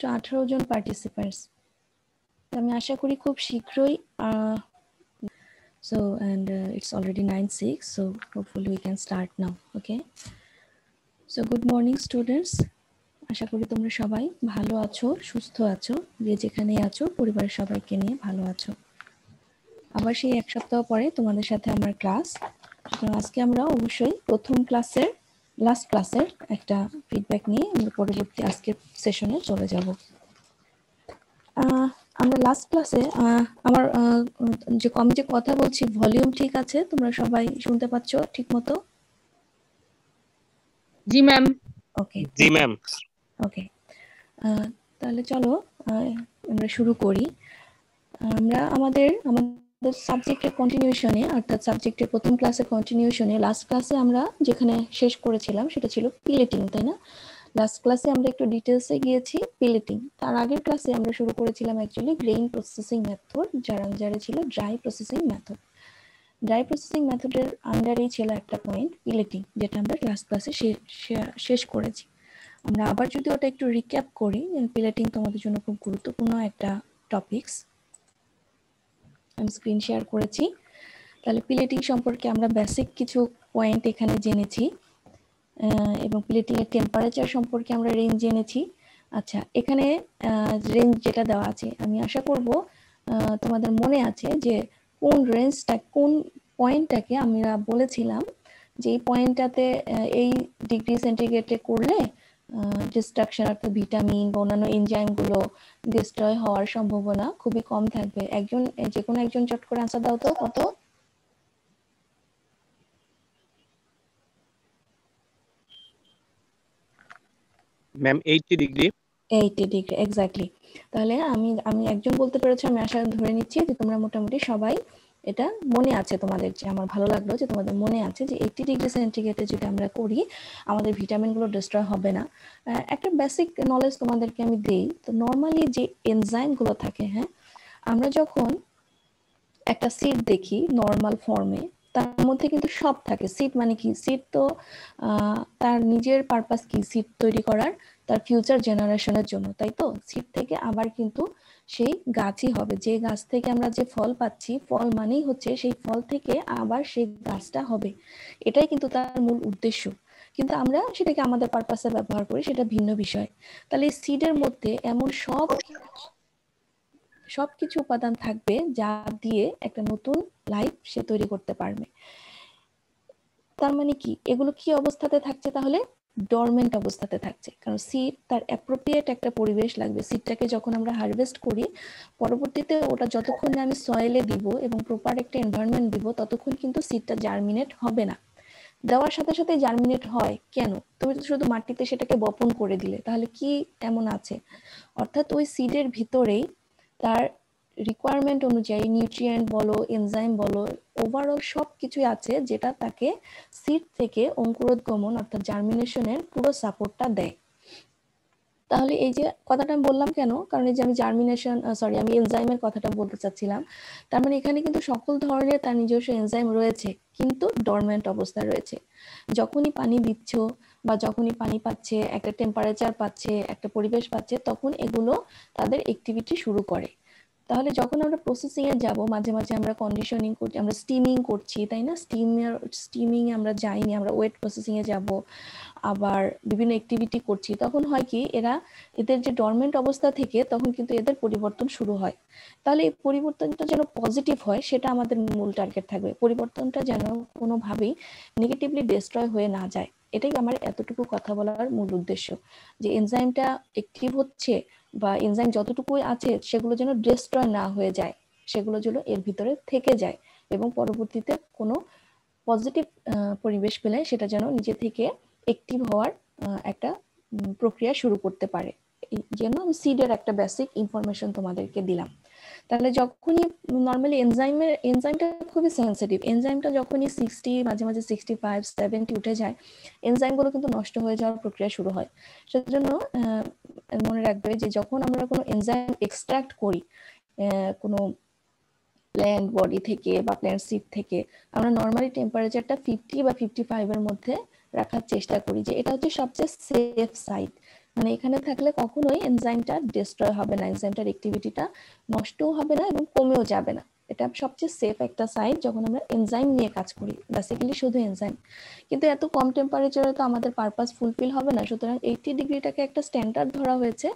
18 জন participants. আমি আশা করি খুব শীঘ্রই so and it's already 9:06, so hopefully we can start now. Okay, so good morning students. আশা করি তোমরা সবাই ভালো আছো, সুস্থ আছো, যে যেখানে আছো পরিবারের সবাইকে নিয়ে ভালো আছো। আবার সেই এক সপ্তাহ পরে তোমাদের সাথে আমার ক্লাস। আজকে আমরা অবশ্যই প্রথম ক্লাসের লাস্ট ক্লাসের একটা ফিডব্যাক নিয়ে আমরা পরবর্তী আজকের সেশনে চলে যাব। আমরা লাস্ট ক্লাসে আমার আমি যে কথা বলছি ভলিউম ঠিক আছে? তোমরা সবাই শুনতে পাচ্ছ ঠিক মতো? জি ম্যাম। ওকে জি ম্যাম। ওকে, তাহলে চলো আমরা শুরু করি। আমরা আমাদের সাবজেক্টের কন্টিনিউশনে, অর্থাৎ সাবজেক্টের প্রথম ক্লাসের কন্টিনিউশনে লাস্ট ক্লাসে আমরা যেখানে শেষ করেছিলাম সেটা ছিল পিলেটিং, তাই না? লাস্ট ক্লাসে আমরা একটু ডিটেলসে গিয়েছি পিলেটিং। তার আগের ক্লাসে আমরা শুরু করেছিলাম অ্যাকচুয়ালি গ্রেইন প্রসেসিং মেথড, যারা ছিল dry processing method. Dry processing মেথডের আন্ডারেই ছিল একটা পয়েন্ট পিলেটিং, যেটা আমরা লাস্ট ক্লাসে শেষ করেছি। আমরা আবার যদি ওটা একটু রিক্যাপ করি, পিলেটিং তোমাদের জন্য খুব গুরুত্বপূর্ণ একটা টপিকস। আমি স্ক্রিন শেয়ার করেছি। তাহলে পিলেটিং সম্পর্কে আমরা বেসিক কিছু পয়েন্ট এখানে জেনেছি, এবং প্লেটিং এর টেম্পারেচার সম্পর্কে আমরা রেঞ্জ জেনেছি। আচ্ছা, এখানে রেঞ্জ যেটা দেওয়া আছে, আমি আশা করব তোমাদের মনে আছে যে কোন রেঞ্জটা, কোন পয়েন্টটাকে আমরা বলেছিলাম যে এই পয়েন্টটাতে এই ডিগ্রি সেন্টিগ্রেডে করলে ডিস্ট্রাকশন অর্থাৎ ভিটামিন বা অন্যান্য এনজাইমগুলো ডিস্ট্রয় হওয়ার সম্ভাবনা খুবই কম থাকবে। যে কোনো একজন চট করে আনসার দাও তো, কত? Ma'am 80 degree. 80 degree exactly. তাহলে আমি একজন বলতে পেরেছি, আমি আশা ধরে নিচ্ছি যে তোমরা মোটামুটি সবাই এটা মনে আছে তোমাদের। যে আমার ভালো লাগলো যে তোমাদের মনে আছে যে 80 ডিগ্রি সেন্টিগ্রেডে যদি আমরা করি আমাদের ভিটামিনগুলো ডিস্ট্রয় হবে না। একটা বেসিক নলেজ তোমাদেরকে আমি দেই। তো নর্মালি যে এনজাইমগুলো থাকে, হ্যাঁ, আমরা যখন একটা সিড দেখি নর্মাল ফর্মে, তার মধ্যে কিন্তু সব থাকে। সিড মানে কি? সিড তো তার নিজের পারপাস কি? সিড তৈরি করার, তার ফিউচার জেনারেশনের জন্য, তাই তো? সিড থেকে আবার কিন্তু সেই গাছই হবে। যে গাছ থেকে আমরা যে ফল পাচ্ছি, ফল মানেই হচ্ছে সেই ফল থেকে আবার সেই গাছটা হবে। এটাই কিন্তু তার মূল উদ্দেশ্য। কিন্তু আমরা সেটাকে আমাদের পারপাসে ব্যবহার করি, সেটা ভিন্ন বিষয়। তাহলে এই সিডের মধ্যে এমন সবকিছু উপাদান থাকবে যা দিয়ে একটা নতুন লাইফ সে তৈরি করতে পারবে। তার মানে কি? এগুলো কি অবস্থাতে থাকছে? তাহলে ডরমেন্ট অবস্থাতে থাকছে। কারণ সিড তার অ্যাপ্রোপ্রিয়েট একটা পরিবেশ লাগবে। সিডটাকে যখন আমরা হারভেস্ট করি, পরবর্তীতে ওটা যতক্ষণ না আমি সয়েলে দিব এবং প্রপার একটা এনভায়রনমেন্ট দিব, ততক্ষণ কিন্তু সিডটা জার্মিনেট হবে না। দেওয়ার সাথে সাথে জার্মিনেট হয় কেন? তুমি তো শুধু মাটিতে সেটাকে বপন করে দিলে, তাহলে কি এমন আছে? অর্থাৎ ওই সিডের ভিতরেই তার রিকোয়ারমেন্ট অনুযায়ী নিউট্রিয়েন্ট বলো, এনজাইম বলো, ওভারঅল সব কিছুই আছে যেটা তাকে সিড থেকে অঙ্কুরোদ্গমন অর্থাৎ জার্মিনেশনের পুরো সাপোর্টটা দেয়। তাহলে এই যে কথাটা আমি বললাম কেন? কারণ এই যে আমি আমি এনজাইমের কথাটা বলতে চাচ্ছিলাম। তার মানে এখানে কিন্তু সকল ধরনের তার নিজস্ব এনজাইম রয়েছে, কিন্তু ডরমেন্ট অবস্থায় রয়েছে। যখনই পানি দিচ্ছ বা যখনই পানি পাচ্ছে, একটা টেম্পারেচার পাচ্ছে, একটা পরিবেশ পাচ্ছে, তখন এগুলো তাদের অ্যাক্টিভিটি শুরু করে। তাহলে যখন আমরা প্রসেসিং এ যাব, মাঝে মাঝে আমরা কন্ডিশনিং করছি, আমরা স্টিমিং করছি, তাই না? স্টিমিং আমরা যাইনি, আমরা ওয়েট প্রসেসিং এ যাব, আবার বিভিন্ন অ্যাক্টিভিটি করছি। তখন হয় কি, এদের যে ডরমেন্ট অবস্থা থেকে তখন কিন্তু এদের পরিবর্তন শুরু হয়। তাহলে এই পরিবর্তনটা যেন পজিটিভ হয়, সেটা আমাদের মূল টার্গেট থাকবে। পরিবর্তনটা যেন কোনোভাবেই নেগেটিভলি ডিস্ট্রয় হয়ে না যায়। এটাই আমার এতটুকু কথা বলার মূল উদ্দেশ্য, যে এনজাইমটা অ্যাক্টিভ হচ্ছে বা এনজাইম যতটুকুই আছে সেগুলো যেন ডিস্ট্রয় না হয়ে যায়, সেগুলো যেন এর ভিতরে থেকে যায় এবং পরবর্তীতে কোনো পজিটিভ পরিবেশ পেলে সেটা যেন নিজে থেকে অ্যাক্টিভ হওয়ার একটা প্রক্রিয়া শুরু করতে পারে। এই জন্য আমি সিডের একটা বেসিক ইনফরমেশন তোমাদেরকে দিলাম। তাহলে যখনই নর্মালি এনজাইমটা খুবই সেন্সিটিভ। এনজাইমটা যখনই 60, মাঝে মাঝে 65, 70 উঠে যায়, এনজাইমগুলো কিন্তু নষ্ট হয়ে যাওয়ার প্রক্রিয়া শুরু হয়। সেজন্য মনে রাখবে যে যখন আমরা কোনো এনজাইম এক্সট্রাক্ট করি কোনো প্ল্যান্ট বডি থেকে বা প্ল্যান্ট সিড থেকে, আমরা নর্মালি টেম্পারেচারটা 50 বা 55 এর মধ্যে রাখার চেষ্টা করি, যে এটা হচ্ছে সবচেয়ে সেফ সাইড। মানে এখানে থাকলে কখনোই এনজাইমটা ডিস্ট্রয় হবে না, এনজাইমটার অ্যাক্টিভিটিটা নষ্টও হবে না এবং কমেও যাবে না। এটা সবচেয়ে সেফ একটা সাইট যখন আমরা এনজাইম নিয়ে কাজ করি, বেসিক্যালি শুধু এনজাইম। কিন্তু এত কম টেম্পারেচারে তো আমাদের পারপাস ফুলফিল হবে না, সুতরাং 80 ডিগ্রিটাকে একটা স্ট্যান্ডার্ড ধরা হয়েছে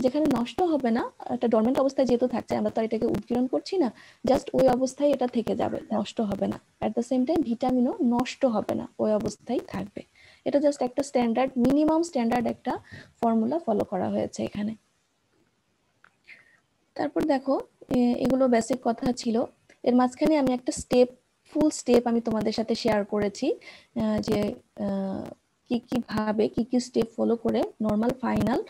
যেখানে নষ্ট হবে না। একটা ডরমেন্ট অবস্থায় যেহেতু থাকছে, আমরা তো এটাকে উৎকীর্ণ করছি না, জাস্ট ওই অবস্থায় এটা থেকে যাবে, নষ্ট হবে না। অ্যাট দ্য সেম টাইম ভিটামিনও নষ্ট হবে না, ওই অবস্থায় থাকবে। এটা জাস্ট একটা স্ট্যান্ডার্ড, মিনিমাম স্ট্যান্ডার্ড একটা ফর্মুলা ফলো করা হয়েছে এখানে। তারপর দেখো, এগুলো বেসিক কথা ছিল। এর মাঝখানে আমি একটা ফুল স্টেপ আমি তোমাদের সাথে শেয়ার করেছি, যে কিভাবে কি স্টেপ ফলো করে নর্মাল ফাইনাল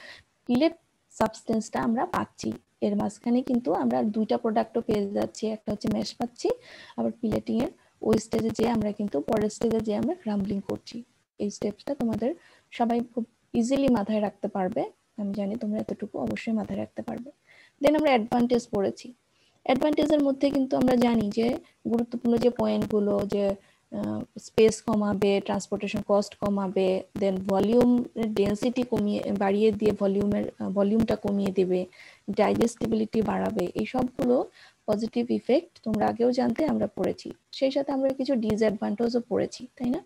পিলেট সাবস্টেন্সটা আমরা পাচ্ছি। এর মাঝখানে কিন্তু আমরা দুইটা প্রোডাক্টও পেয়ে যাচ্ছি, একটা হচ্ছে ম্যাশ পাচ্ছি, আবার পিলেটিং এর ওই স্টেজে যে আমরা কিন্তু পরের স্টেজে যে আমরা ক্রাম্বলিং করছি। এই স্টেপসটা তোমাদের সবাই খুব ইজিলি মাথায় রাখতে পারবে, আমি জানি তোমরা এতটুকু অবশ্যই মাথায় রাখতে পারবে। দেন আমরা অ্যাডভান্টেজ পড়েছি। অ্যাডভান্টেজের মধ্যে কিন্তু আমরা জানি যে গুরুত্বপূর্ণ যে পয়েন্টগুলো, যে স্পেস কমাবে, ট্রান্সপোর্টেশন কস্ট কমাবে, দেন ভলিউম ডেন্সিটি বাড়িয়ে দিয়ে ভলিউমটা কমিয়ে দেবে, ডাইজেস্টিবিলিটি বাড়াবে, এই সবগুলো পজিটিভ ইফেক্ট তোমরা আগেও জানতে, আমরা পড়েছি। সেই সাথে আমরা কিছু ডিসঅ্যাডভান্টেজও পড়েছি, তাই না?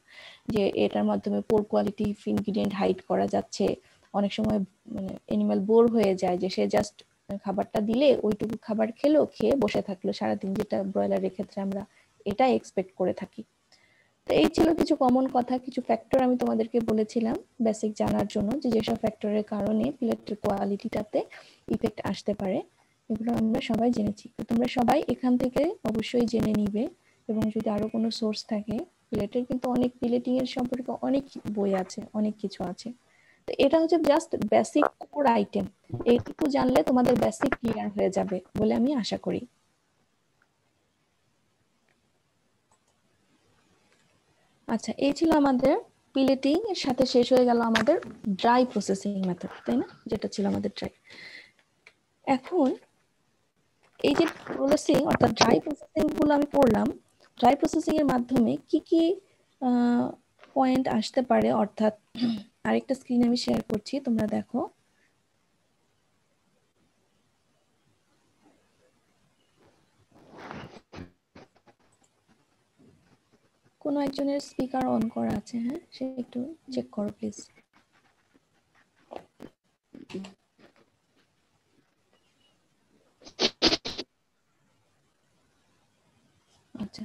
যে এটার মাধ্যমে পোর কোয়ালিটি ইনগ্রিডিয়েন্ট হাইড করা যাচ্ছে। অনেক সময় মানে এনিম্যাল বোর হয়ে যায়, যে সে জাস্ট খাবারটা দিলে ওইটুকু খাবার খেয়ে বসে থাকলো সারাদিন, যেটা ব্রয়লারের ক্ষেত্রে আমরা এটা এক্সপেক্ট করে থাকি। তো এই ছিল কিছু কমন কথা, কিছু ফ্যাক্টর আমি তোমাদেরকে বলেছিলাম বেসিক জানার জন্য, যে যেসব ফ্যাক্টরের কারণে পিলেটের কোয়ালিটিটাতে ইফেক্ট আসতে পারে, এগুলো আমরা সবাই জেনেছি। তো তোমরা সবাই এখান থেকে অবশ্যই জেনে নিবে, এবং যদি আরো কোনো সোর্স থাকে পিলেটের, কিন্তু অনেক পিলেটিং এর সম্পর্কে অনেক বই আছে, অনেক কিছু আছে। তো এটা হচ্ছে জাস্ট বেসিক কোর আইটেম, এইটুকু জানলে তোমাদের বেসিক ক্লিয়ার হয়ে যাবে বলে আমি আশা করি। আচ্ছা, এই ছিল আমাদের পিলেটিং এর সাথে শেষ হয়ে গেল আমাদের ড্রাই প্রসেসিং মেথড, তাই না? যেটা ছিল আমাদের ড্রাই। এখন এই যে প্রসেসিং অর্থাৎ ড্রাই প্রসেসিং গুলো আমি পড়লাম, ড্রাই প্রসেসিং এর মাধ্যমে কি কি পয়েন্ট আসতে পারে, অর্থাৎ আরেকটা স্ক্রিন আমি শেয়ার করছি, তোমরা দেখো। কোনো একজনের স্পিকার অন করা আছে, হ্যাঁ, সে একটু চেক করো প্লিজ। আচ্ছা,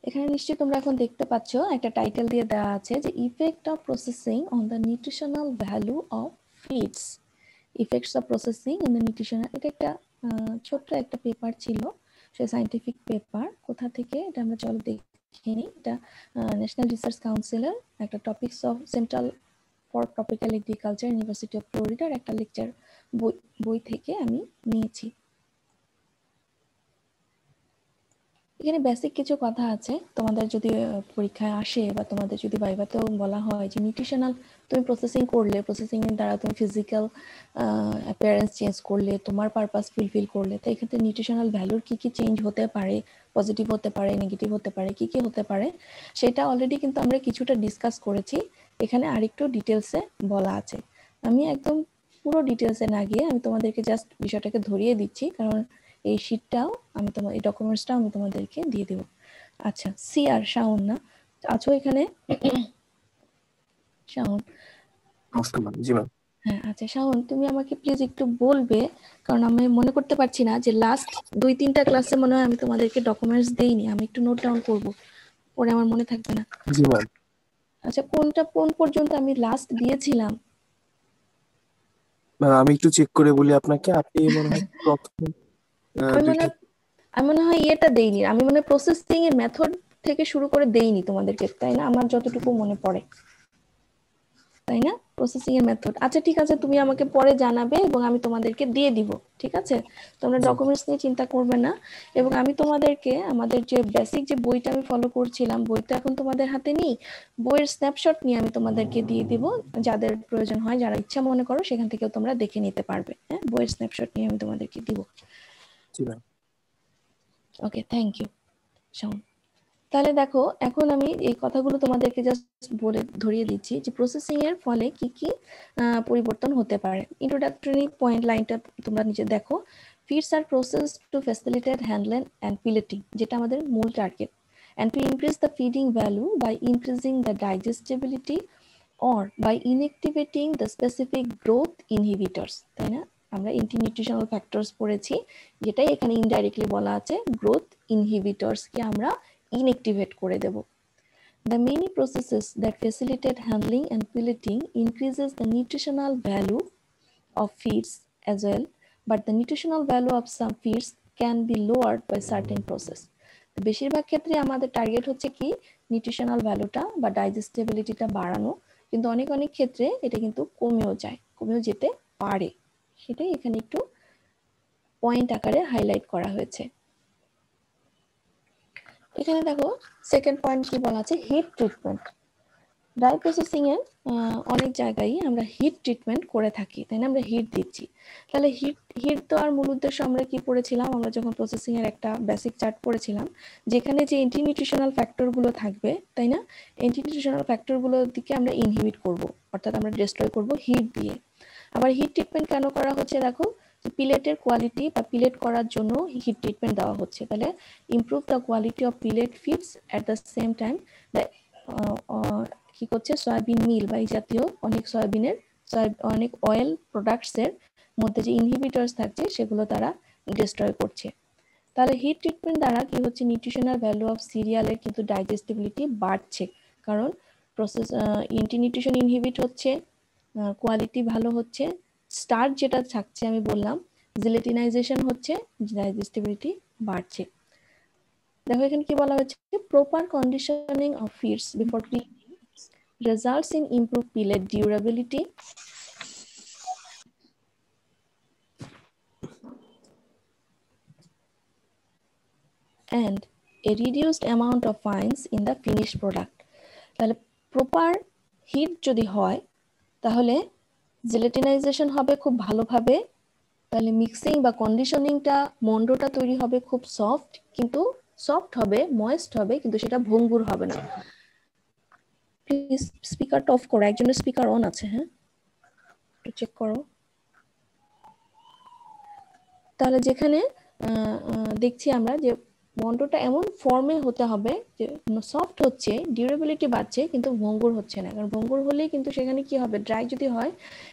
এখানে নিশ্চয়ই তোমরা এখন দেখতে পাচ্ছ একটা টাইটেল দিয়ে দেওয়া আছে যে effect of processing on the nutritional value of feeds. Effects of processing on the nutritional, এটা একটা ছোট্ট একটা পেপার ছিল, সে সায়েন্টিফিক পেপার। কোথা থেকে এটা আমরা চলো দেখে নিই। এটা ন্যাশনাল রিসার্চ কাউন্সিলের একটা topics of central for tropical agriculture, university of ফ্লোরিডার একটা লেকচার বই থেকে আমি নিয়েছি। এখানে বেসিক কিছু কথা আছে, তোমাদের যদি পরীক্ষায় আসে বা তোমাদের যদি ভাইভাতেও বলা হয় যে নিউট্রিশনাল তুমি প্রসেসিং করলে, প্রসেসিং এর দ্বারা তুমি ফিজিক্যাল অ্যাপিয়ারেন্স চেঞ্জ করলে, তোমার পারপাস ফুলফিল করলে, তো এক্ষেত্রে নিউট্রিশনাল ভ্যালুর কি কি চেঞ্জ হতে পারে, পজিটিভ হতে পারে, নেগেটিভ হতে পারে, কি কি হতে পারে, সেটা অলরেডি কিন্তু আমরা কিছুটা ডিসকাস করেছি। এখানে আরেকটু ডিটেলসে বলা আছে। আমি একদম পুরো ডিটেলসে না গিয়ে আমি তোমাদেরকে জাস্ট বিষয়টাকে ধরিয়ে দিচ্ছি, কারণ এই শীটটাও আমি তোমার, এই ডকুমেন্টসটাও আমি তোমাদেরকে দিয়ে দেব। আচ্ছা, সিআর শাওন না আছো এখানে? শাওন, নমস্কার ম্যাম। জি ম্যাম। হ্যাঁ, আচ্ছা শাওন, তুমি আমাকে প্লিজ একটু বলবে, কারণ আমি মনে করতে পারছি না যে লাস্ট 2-3টা ক্লাসে মনে হয় আমি তোমাদেরকে ডকুমেন্টস দেইনি, আমি একটু নোট ডাউন করব, পরে আমার মনে থাকবে না। জি ম্যাম। আচ্ছা, কোন পর্যন্ত আমি লাস্ট দিয়েছিলাম? ম্যাম আমি একটু চেক করে বলি আপনাকে। আপনি মনে হয় প্রথম আমি মনে হয় এটা দেইনি, আমি মনে হয় প্রসেসিং এর মেথড থেকে শুরু করে দেইনি তোমাদেরকে, তাই না? আমার যতটুকু মনে পড়ে, তাই না? প্রসেসিং এর মেথড। আচ্ছা ঠিক আছে, তুমি আমাকে পরে জানাবে এবং আমি তোমাদেরকে দিয়ে দিব, ঠিক আছে? তোমরা ডকুমেন্টস নিয়ে চিন্তা করবে না। এবং আমি তোমাদেরকে আমাদের যে বেসিক যে বইটা আমি ফলো করছিলাম, বইটা এখন তোমাদের হাতে নেই, বইয়ের স্ন্যাপশট নিয়ে আমি তোমাদেরকে দিয়ে দিব, যাদের প্রয়োজন হয়, যারা ইচ্ছা মনে করো সেখান থেকেও তোমরা দেখে নিতে পারবে। হ্যাঁ, বইয়ের স্ন্যাপশট নিয়ে আমি তোমাদেরকে দিব। জি ma'am. Okay, thank you Shaon. তাহলে দেখো এখন আমি এই কথাগুলো তোমাদেরকে জাস্ট বলে ধরিয়ে দিচ্ছি যে প্রসেসিং এর ফলে কি কি পরিবর্তন হতে পারে। ইন্ট্রোডাক্টরি পয়েন্ট লাইনটা তোমরা নিচে দেখো, feeds are process to facilitate handling and pelleting, যেটা আমাদের মূল target, and to increase the feeding value by increasing the digestibility or by inactivating the specific growth inhibitors, তাই না? আমরা anti-nutritional factors পড়েছি, যেটাই এখানে ইনডাইরেক্টলি বলা আছে গ্রোথ ইনহিবিটরস কে আমরা inactivate করে দেব। The many processes that facilitate handling and pelleting increases the nutritional value of feeds as well, but the nutritional value of some feeds can be lowered by certain process. বেশিরভাগ ক্ষেত্রে আমাদের target হচ্ছে কি nutritional ভ্যালুটা বা ডাইজেস্টেবিলিটিটা বাড়ানো, কিন্তু অনেক অনেক ক্ষেত্রে এটা কিন্তু কমেও যেতে পারে, সেটাই এখানে একটু পয়েন্ট আকারে হাইলাইট করা হয়েছে। এখানে দেখো সেকেন্ড পয়েন্ট কি বলা আছে, হিট ট্রিটমেন্ট। ড্রাই প্রসেসিং এর অনেক জায়গায় আমরা হিট ট্রিটমেন্ট করে থাকি, তাই না? আমরা হিট দিচ্ছি। তাহলে হিট দেওয়ার মূল উদ্দেশ্য আমরা কি পড়েছিলাম, আমরা যখন প্রসেসিং এর একটা বেসিক চার্ট পড়েছিলাম, যেখানে যে অ্যান্টি নিউট্রিশনাল ফ্যাক্টর গুলো থাকবে, তাই না, অ্যান্টি নিউট্রিশনাল ফ্যাক্টর গুলোর দিকে আমরা ইনহিবিট করব, অর্থাৎ আমরা ডিস্ট্রয় করব হিট দিয়ে। আবার হিট ট্রিটমেন্ট কেন করা হচ্ছে, দেখো পিলেটের কোয়ালিটি বা পিলেট করার জন্য হিট ট্রিটমেন্ট দেওয়া হচ্ছে। তাহলে improve the quality of pellet feeds at the same time কি করছে, সয়াবিন মিল বা এই জাতীয় অনেক অয়েল প্রোডাক্টস এর মধ্যে যে ইনহিবিটরস থাকছে সেগুলো তারা ডিস্ট্রয় করছে। তাহলে হিট ট্রিটমেন্ট দ্বারা কি হচ্ছে, নিউট্রিশনাল ভ্যালু অফ সিরিয়ালের কিন্তু ডাইজেস্টিবিলিটি বাড়ছে, কারণ প্রসেস অ্যান্টি নিউট্রিশন ইনহিবিট হচ্ছে, কোয়ালিটি ভালো হচ্ছে, স্টার্চ যেটা থাকছে আমি বললাম জিলেটিনাইজেশন হচ্ছে, ডাইজেস্টিবিলিটি বাড়ছে। দেখো এখানে কি বলা হচ্ছে, proper conditioning of feeds before pelleting results in improved pellet durability and a reduced amount of fines in the finished product. তাহলে প্রপার হিট যদি হয় তাহলে জেলাটিনাইজেশন হবে খুব ভালোভাবে, তাহলে মিক্সিং বা কন্ডিশনিংটা মন্ডটা তৈরি হবে খুব সফট, কিন্তু সফট হবে, ময়েস্ট হবে, কিন্তু সেটা ভঙ্গুর হবে না। প্লিজ স্পিকারটা অফ করো, একজনের স্পিকার অন আছে, হ্যাঁ একটু চেক করো। তাহলে যেখানে দেখছি আমরা যে মন্ডটা এমন ফর্মে হতে হবে যে সফট হচ্ছে, ডিউরেবিলিটি বাড়ছে, কিন্তু ভঙ্গুর হচ্ছে না, কারণ ভঙ্গুর হলেই কিন্তু সেখানে কি হবে, ড্রাই যদি হয়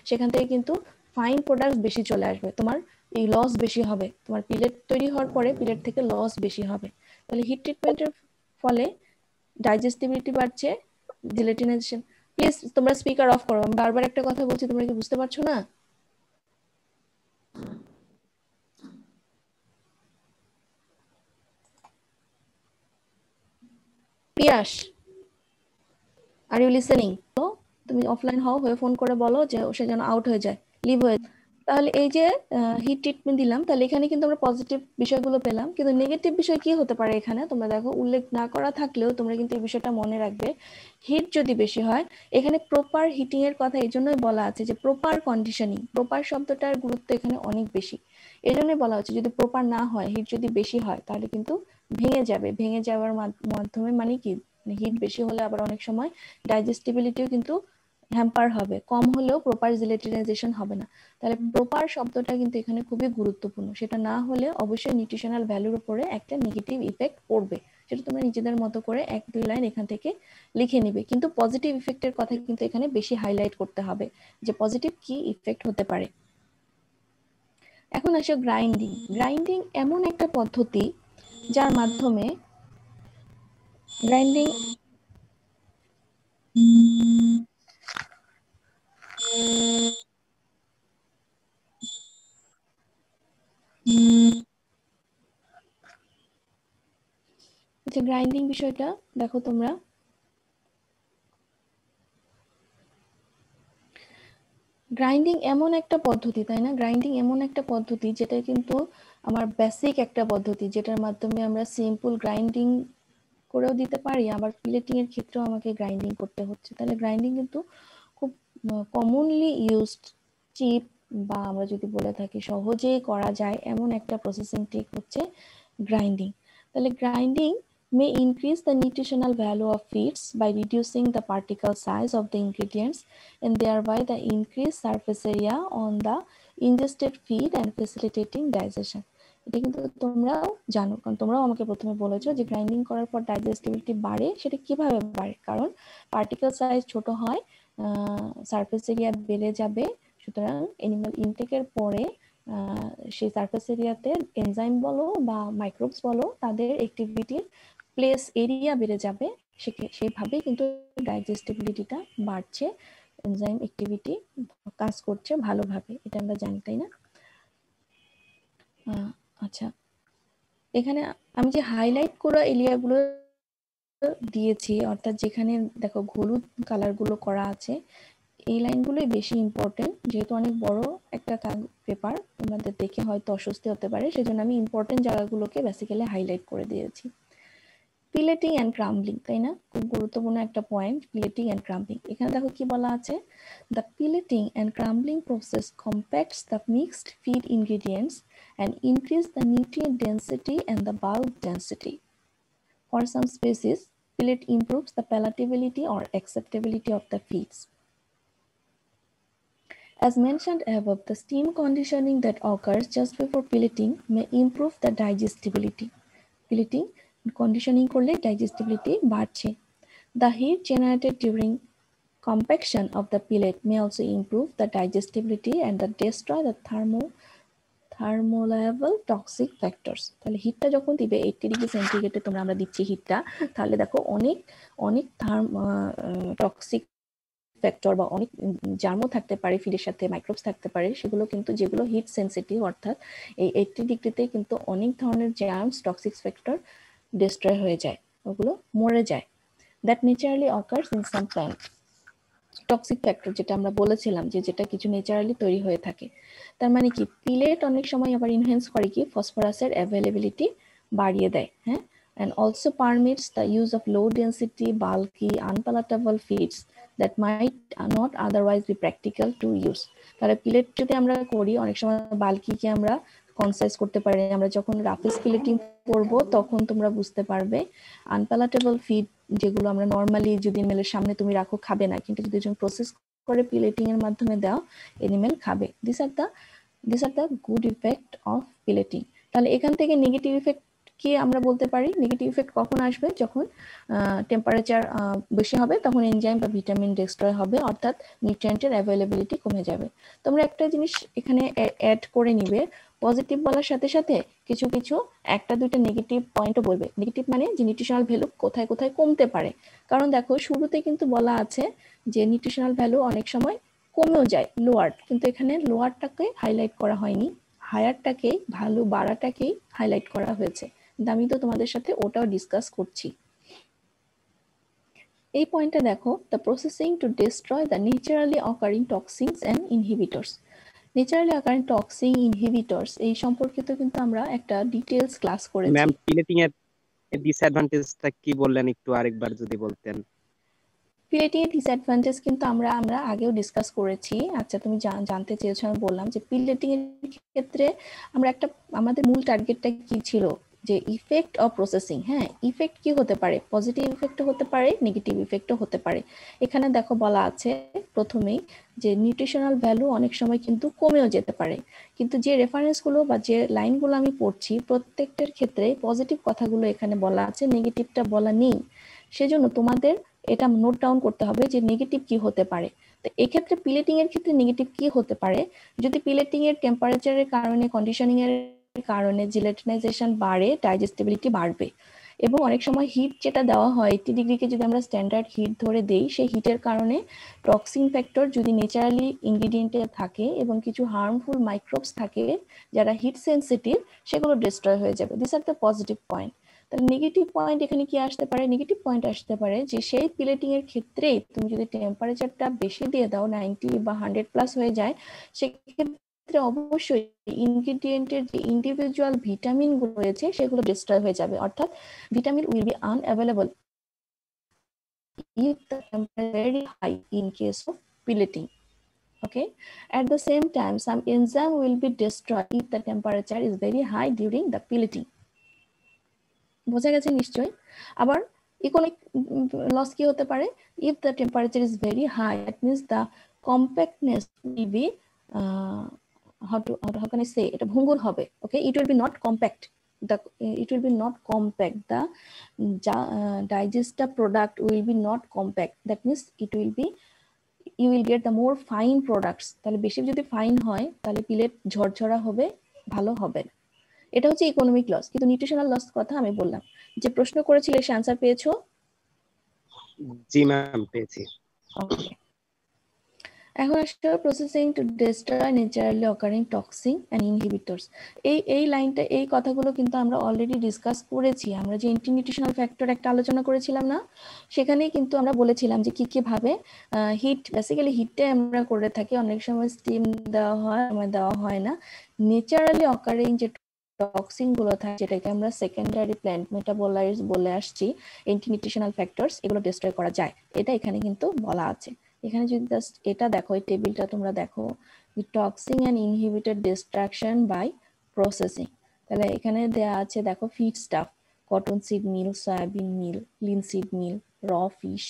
সেখান থেকে কিন্তু ফাইন প্রোডাক্ট বেশি চলে আসবে, তোমার এই লস বেশি হবে, তোমার পিলেট তৈরি হওয়ার পরে পিলেট থেকে লস বেশি হবে। তাহলে হিট ট্রিটমেন্টের ফলে ডাইজেস্টিবিলিটি বাড়ছে, জেলাটিনাইজেশন। প্লিজ তোমরা স্পিকার অফ করো, আমি বারবার একটা কথা বলছি, তোমরা কি বুঝতে পারছো না? পিয়াস, আর ইউ লিসেনিং? তো তুমি অফলাইন হয়ে ফোন করে বলো যে সে যেন আউট হয়ে যায়, লিভ হয়ে যায়। তাহলে এই যে হিট ট্রিটমেন্ট দিলাম, তাহলে এখানে কিন্তু আমরা পজিটিভ বিষয়গুলো পেলাম, কিন্তু নেগেটিভ বিষয় কি হতে পারে এখানে তোমরা দেখো, উল্লেখ না করা থাকলেও তোমরা কিন্তু এই বিষয়টা মনে রাখবে। হিট যদি বেশি হয়, এখানে প্রপার হিটিং এর কথা এই জন্যই বলা আছে যে প্রপার কন্ডিশনিং, প্রপার শব্দটার গুরুত্ব এখানে অনেক বেশি, এই জন্যই বলা হচ্ছে যদি প্রপার না হয়, হিট যদি বেশি হয় তাহলে কিন্তু ভেঙে যাওয়ার মাধ্যমে, মানে কি হিট বেশি হলে আবার অনেক সময় ডাইজেস্টিবিলিটিও কিন্তু হ্যাম্পার হবে, কম হলেও প্রপার জেলাটিনাইজেশন হবে না। তাহলে প্রপার শব্দটা কিন্তু এখানে খুবই গুরুত্বপূর্ণ, সেটা না হলে অবশ্যই নিউট্রিশনাল ভ্যালুর উপরে একটা নেগেটিভ ইফেক্ট পড়বে, সেটা তোমরা নিজেদের মতো করে 1-2 লাইন এখান থেকে লিখে নিবে, কিন্তু পজিটিভ ইফেক্টের কথা কিন্তু এখানে বেশি হাইলাইট করতে হবে যে পজিটিভ কি ইফেক্ট হতে পারে। এখন আসো গ্রাইন্ডিং। গ্রাইন্ডিং এমন একটা পদ্ধতি যার মাধ্যমে গ্রাইন্ডিং গ্রাইন্ডিং বিষয়টা দেখো তোমরা, গ্রাইন্ডিং এমন একটা পদ্ধতি, তাই না, গ্রাইন্ডিং এমন একটা পদ্ধতি যেটা কিন্তু আমার বেসিক একটা পদ্ধতি, যেটার মাধ্যমে আমরা সিম্পল গ্রাইন্ডিং করেও দিতে পারি, আবার পিলেটিং এর ক্ষেত্রেও আমাকে গ্রাইন্ডিং করতে হচ্ছে। তাহলে গ্রাইন্ডিং কিন্তু খুব কমনলি ইউজড, চিপ বা আমরা যদি বলে থাকি সহজেই করা যায় এমন একটা প্রসেসিং টেক হচ্ছে গ্রাইন্ডিং। তাহলে grinding may increase the nutritional value of feeds by reducing the particle size of the ingredients and thereby the increased surface area on the ingested feed and facilitating digestion. এটা কিন্তু তোমরাও জানো, কারণ তোমরাও আমাকে প্রথমে বলেছো যে গ্রাইন্ডিং করার পর ডাইজেস্টিবিলিটি বাড়ে। সেটা কিভাবে বাড়ে? কারণ পার্টিকেল সাইজ ছোট হয়, সারফেস এরিয়া বেড়ে যাবে। সুতরাং এনিম্যাল ইনটেকের পরে সেই সারফেস এরিয়াতে এনজাইম বলো বা মাইক্রোবস বলো তাদের অ্যাক্টিভিটির প্লেস এরিয়া বেড়ে যাবে। সেইভাবেই কিন্তু ডাইজেস্টিবিলিটিটা বাড়ছে, এনজাইম অ্যাক্টিভিটি কাজ করছে ভালোভাবে, এটা আমরা জানি, তাই না? আচ্ছা, এখানে আমি যে হাইলাইট করা এরিয়াগুলো দিয়েছি, অর্থাৎ যেখানে দেখো হলুদ কালারগুলো করা আছে, এই লাইনগুলোই বেশি ইম্পর্টেন্ট। যেহেতু অনেক বড় একটা পেপার, তোমাদের দেখে হয়তো অস্বস্তি হতে পারে, সেজন্য আমি ইম্পর্টেন্ট জায়গাগুলোকে বেসিক্যালি হাইলাইট করে দিয়েছি। পিলেটিং অ্যান্ড ক্রাম্বলিং, তাই না? খুব গুরুত্বপূর্ণ একটা পয়েন্ট, পিলেটিং অ্যান্ড ক্রাম্বলিং। এখানে দেখো কি বলা আছে, the pelleting and crumbling process compacts the mixed feed ingredients and increase the nutrient density and the bulk density. For some species, pellet improves the palatability or acceptability of the feeds. As mentioned above, the steam conditioning that occurs just before pelleting may improve the digestibility. Pelleting conditioning korle digestibility বাড়ছে. The heat generated during compaction of the pellet may also improve the digestibility and destroy the thermolabile toxic factors. তাহলে হিটটা যখন দিবে 80 degree সেন্টিগ্রেডে আমরা দিচ্ছি হিটটা, তাহলে দেখো অনেক অনেক টক্সিক ফ্যাক্টর বা অনেক জার্মও থাকতে পারে, ফিডের সাথে মাইক্রোবস থাকতে পারে, সেগুলো কিন্তু যেগুলো হিট সেন্সিটিভ, অর্থাৎ এই 80 ডিগ্রিতে কিন্তু অনেক ধরনের জার্মস, টক্সিক ফ্যাক্টর ডিস্ট্রয় হয়ে যায়, ওগুলো মরে যায়। That naturally occurs in some plant. Toxic factor যেটা আমরা বলেছিলাম যে যেটা কিছু ন্যাচারালি তৈরি হয়ে থাকে, তার মানে কি পিলেট অনেক সময় আবার ইনহ্যান্স করে কি ফসফরাসের অ্যাভেলেবিলিটি বাড়িয়ে দেয়, হ্যাঁ, and also permits the use of low density, bulky, unpalatable feeds that might not otherwise be practical to use. তাহলে পিলেট যদি আমরা করি, অনেক সময় বাল্কিকে আমরা কনসাইজ করতে পারি। আমরা যখন রাফেজ পিলেটিং করব তখন তোমরা বুঝতে পারবে আনপ্যালাটেবল ফিড যেগুলো আমরা নর্মালি যদি এনিমেলের সামনে তুমি রাখো খাবে না, কিন্তু যদি তুমি প্রসেস করে পিলেটিং এর মাধ্যমে দাও এনিমেল খাবে। This are the good effect of pelleting. তাহলে এখান থেকে নেগেটিভ ইফেক্ট কি আমরা বলতে পারি? নেগেটিভ ইফেক্ট কখন আসবে? যখন টেম্পারেচার বেশি হবে, তখন এনজাইম বা ভিটামিন ডিস্ট্রয় হবে, অর্থাৎ নিউট্রিয়েন্টের অ্যাভেলেবিলিটি কমে যাবে। তোমরা একটা জিনিস এখানে অ্যাড করে নিবে, পজিটিভ বলার সাথে সাথে কিছু কিছু একটা দুইটা নেগেটিভ পয়েন্টও বলবে। নেগেটিভ মানে যে নিউট্রিশনাল ভ্যালু কোথায় কোথায় কমতে পারে। কারণ দেখো শুরুতে কিন্তু বলা আছে যে নিউট্রিশনাল ভ্যালু অনেক সময় কমেও যায়, লোয়ার, কিন্তু এখানে লোয়ারটাকে হাইলাইট করা হয়নি, হায়ারটাকেই, ভ্যালু বাড়াটাকেই হাইলাইট করা হয়েছে। আমি তো তোমাদের সাথে ওটাও ডিসকাস করছি। এই পয়েন্টটা দেখো, the processing to destroy the naturally occurring toxins and inhibitors. Naturally occurring toxin, inhibitors এই সম্পর্কিত কিন্তু আমরা একটা ডিটেইলস ক্লাস করেছি। ম্যাম পিলেটিং এর ডিসঅ্যাডভান্টেজটা কি বললেন, একটু আরেকবার যদি বলতেন। পিলেটিং এর ডিসঅ্যাডভান্টেজ কিন্তু আমরা আগেও ডিসকাস করেছি। আচ্ছা, তুমি জানতে চেয়েছো, আমি বললাম যে পিলেটিং এর ক্ষেত্রে আমরা আমাদের মূল টার্গেটটা কি ছিল, যে ইফেক্ট অফ প্রসেসিং। হ্যাঁ, ইফেক্ট কি হতে পারে? পজিটিভ ইফেক্টও হতে পারে, নেগেটিভ ইফেক্টও হতে পারে। এখানে দেখো বলা আছে প্রথমেই যে নিউট্রিশনাল ভ্যালু অনেক সময় কিন্তু কমেও যেতে পারে, কিন্তু যে রেফারেন্সগুলো বা যে লাইনগুলো আমি পড়ছি প্রত্যেকটার ক্ষেত্রে পজিটিভ কথাগুলো এখানে বলা আছে, নেগেটিভটা বলা নেই। সেজন্য তোমাদের এটা নোট ডাউন করতে হবে যে নেগেটিভ কি হতে পারে। তো এক্ষেত্রে পিলেটিং এর ক্ষেত্রে নেগেটিভ কি হতে পারে? যদি পিলেটিং এর টেম্পারেচারের কারণে, কন্ডিশনিং এর কারণে জিলেটিনাইজেশন বাড়ে, ডাইজেস্টিবিলিটি বাড়বে। এবং অনেক সময় হিট যেটা দেওয়া হয় 80 ডিগ্রিকে যদি আমরা স্ট্যান্ডার্ড হিট ধরে দেই, সেই হিটের কারণে টক্সিন ফ্যাক্টর যদি ন্যাচারালি ইনগ্রিডিয়েন্টে থাকে এবং কিছু হার্মফুল মাইক্রোবস থাকে যারা হিট সেন্সিটিভ, সেগুলো ডিস্ট্রয় হয়ে যাবে। This are the positive point. তাহলে নেগেটিভ পয়েন্ট এখানে কি আসতে পারে? নেগেটিভ পয়েন্ট আসতে পারে যে সেই পিলেটিং এর ক্ষেত্রে তুমি যদি টেম্পারেচারটা বেশি দিয়ে দাও, 90 বা 100 প্লাস হয়ে যায়, সেক্ষেত্রে অবশ্যই ইনগ্রিডিয়েন্টের যে ইন্ডিভিজুয়াল ভিটামিন গুলো রয়েছে সেগুলো ডিস্ট্রয় হয়ে যাবে, অর্থাৎ vitamin will be unavailable if the temperature is very high in case of pileting. Okay, at the same time some enzyme will be destroyed if the temperature is very high during the pileting. বোঝা গেছে নিশ্চয়ই। আবার economic loss কি হতে পারে? If the temperature is very high, that means the compactness will be how can I say, এটা ভঙ্গুর হবে। ওকে, it will be not compact, it will be not compact, the digester product will be not compact, that means it will be, you will get the more fine products। তাহলে বেশি যদি fine হয় তাহলে pellet ঝরঝরা হবে, ভালো হবে না। এটা হচ্ছে ইকোনমিক লস। কিন্তু নিউট্রিশনাল লস কথা আমি বললাম। যে প্রশ্ন করেছিলে সে আনসার পেয়েছো? জি ম্যাম, পেয়েছি। ওকে, এখন আসলে processing to destroy naturally occurring toxin and inhibitors. এই লাইনটা, এই কথাগুলো কিন্তু আমরা অলরেডি ডিসকাস করেছি। আমরা যে অ্যান্টি নিউট্রিশনাল ফ্যাক্টর একটা আলোচনা করেছিলাম না, সেখানেই কিন্তু আমরা বলেছিলাম যে কি কি ভাবে হিট, বেসিক্যালি হিটটাই আমরা করে থাকি, অনেক সময় স্টিম দেওয়া হয়, সময় দেওয়া হয় না। ন্যাচারালি অকারিং যে টক্সিন গুলো থাকে, যেটাকে আমরা সেকেন্ডারি প্ল্যান্ট মেটাবোলাইটস বলে আসছি, অ্যান্টি নিউট্রিশনাল ফ্যাক্টরস, এগুলো ডিস্ট্রয় করা যায়। এটা এখানে কিন্তু বলা আছে। এখানে যদি জাস্ট এটা দেখো, এই টেবিলটা তোমরা দেখো, toxin and inhibited destruction by processing, তাহলে এখানে দেয়া আছে দেখো feed stuff, cotton seed meal, soybean meal, linseed meal, raw fish,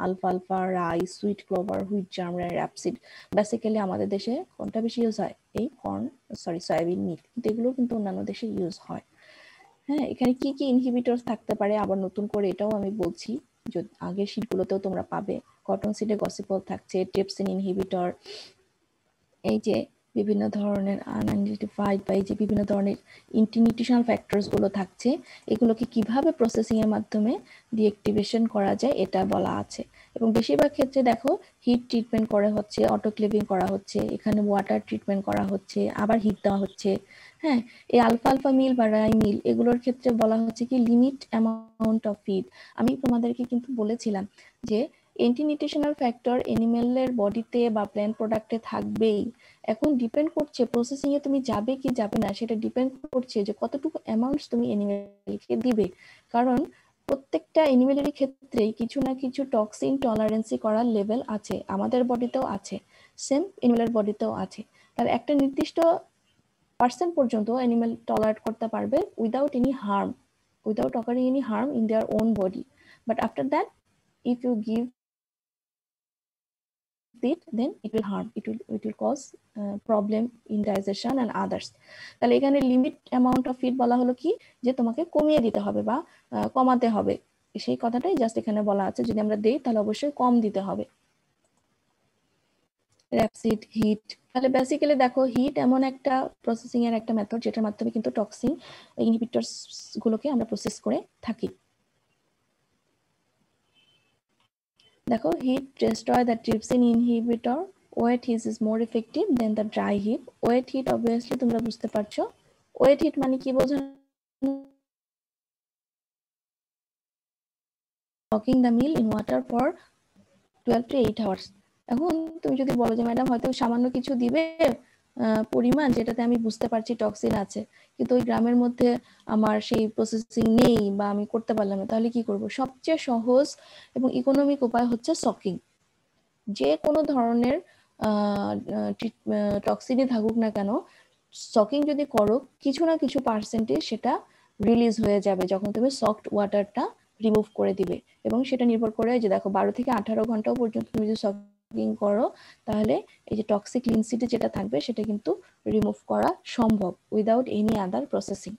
আলফালফা, rice, sweet clover, wheat germ, rapeseed. Basically আমাদের দেশে কোনটা বেশি ইউজ হয়? এই সয়াবিন মিল, কিন্তু এগুলো কিন্তু অন্যান্য দেশে ইউজ হয়। হ্যাঁ, এখানে কি কি ইনহিবিটরস থাকতে পারে আবার নতুন করে এটাও আমি বলছি, আগের শীটগুলোতেও তোমরা পাবে। কটন সিডে গসিপল থাকছে, ট্রিপসিন ইনহিবিটর, এই যে বিভিন্ন ধরনের আনআইডেন্টিফাইড বা এই যে বিভিন্ন ধরনের নিউট্রিশনাল ফ্যাক্টরস গুলো থাকছে, এগুলোকে কিভাবে প্রসেসিং এর মাধ্যমে ডিঅ্যাক্টিভেশন করা যায় এটা বলা আছে। এবং বেশিরভাগ ক্ষেত্রে দেখো হিট ট্রিটমেন্ট করা হচ্ছে, অটোক্লেভিং করা হচ্ছে, এখানে ওয়াটার ট্রিটমেন্ট করা হচ্ছে, আবার হিট দেওয়া হচ্ছে। হ্যাঁ, এই আলফা মিল বা রাই মিল এগুলোর ক্ষেত্রে বলা হচ্ছে কি লিমিট অ্যামাউন্ট অফ ফিড। আমি তোমাদেরকে কিন্তু বলেছিলাম যে অ্যান্টি নিউট্রিশনাল ফ্যাক্টর অ্যানিমেলের বডিতে বা প্ল্যান্ট প্রোডাক্টে থাকবেই। এখন ডিপেন্ড করছে প্রসেসিং এ তুমি যাবে কি যাবে না, সেটা ডিপেন্ড করছে যে কতটুকু অ্যামাউন্টস তুমি অ্যানিমেলকে দিবে। কারণ প্রত্যেকটা অ্যানিমেলেরই ক্ষেত্রেই কিছু না কিছু টক্সিন টলারেন্সি করার লেভেল আছে, আমাদের বডিতেও আছে, সেম অ্যানিমেলের বডিতেও আছে। তাহলে একটা নির্দিষ্ট পার্সেন্ট পর্যন্ত অ্যানিমেল টলারেট করতে পারবে without any harm, without occurring any harm in their own body. But after that if you give it, then it will harm, it will cause problem in digestion and others। তাহলে এখানে limit amount of feed বলা হলো কি, যে তোমাকে কমিয়ে দিতে হবে বা কমাতে হবে, সেই কথাটাই জাস্ট এখানে বলা আছে। যদি আমরা দেই তাহলে অবশ্যই কম দিতে হবে। র্যাপসিড, হিট, তাহলে বেসিক্যালি দেখো হিট এমন একটা প্রসেসিং এর একটা মেথড যেটার মাধ্যমে কিন্তু টক্সিন ইনহিবিটরস গুলোকে আমরা প্রসেস করে থাকি। দেখো hit destroy the trypsin inhibitor, wet heat is more effective than the dry heat। wet heat obviously তোমরা বুঝতে পারছো, wet heat মানে কি বোঝানো? soaking the meal in water for 12 to 8 hours। এখন তুমি যদি বলো যে ম্যাডাম হয়তো সামান্য কিছু দিবে পরিমাণ, যেটাতে আমি বুঝতে পারছি টক্সিন আছে, কিন্তু ওই গ্রামের মধ্যে আমার সেই প্রসেসিং নেই বা আমি করতে পারলাম না, তাহলে কি করব? সবচেয়ে সহজ এবং ইকোনমিক উপায় হচ্ছে সকিং। যে কোনো ধরনের টক্সিনই থাকুক না কেন, সকিং যদি করো কিছু না কিছু পার্সেন্টেজ সেটা রিলিজ হয়ে যাবে যখন তুমি সফট ওয়াটারটা রিমুভ করে দিবে। এবং সেটা নির্ভর করে যে দেখো 12 থেকে 18 ঘন্টা পর্যন্ত তুমি যদি সকিং করো, তাহলে এই যে টক্সিক লিনসিটি যেটা থাকবে সেটা কিন্তু রিমুভ করা সম্ভব উইদাউট এনি আদার প্রসেসিং।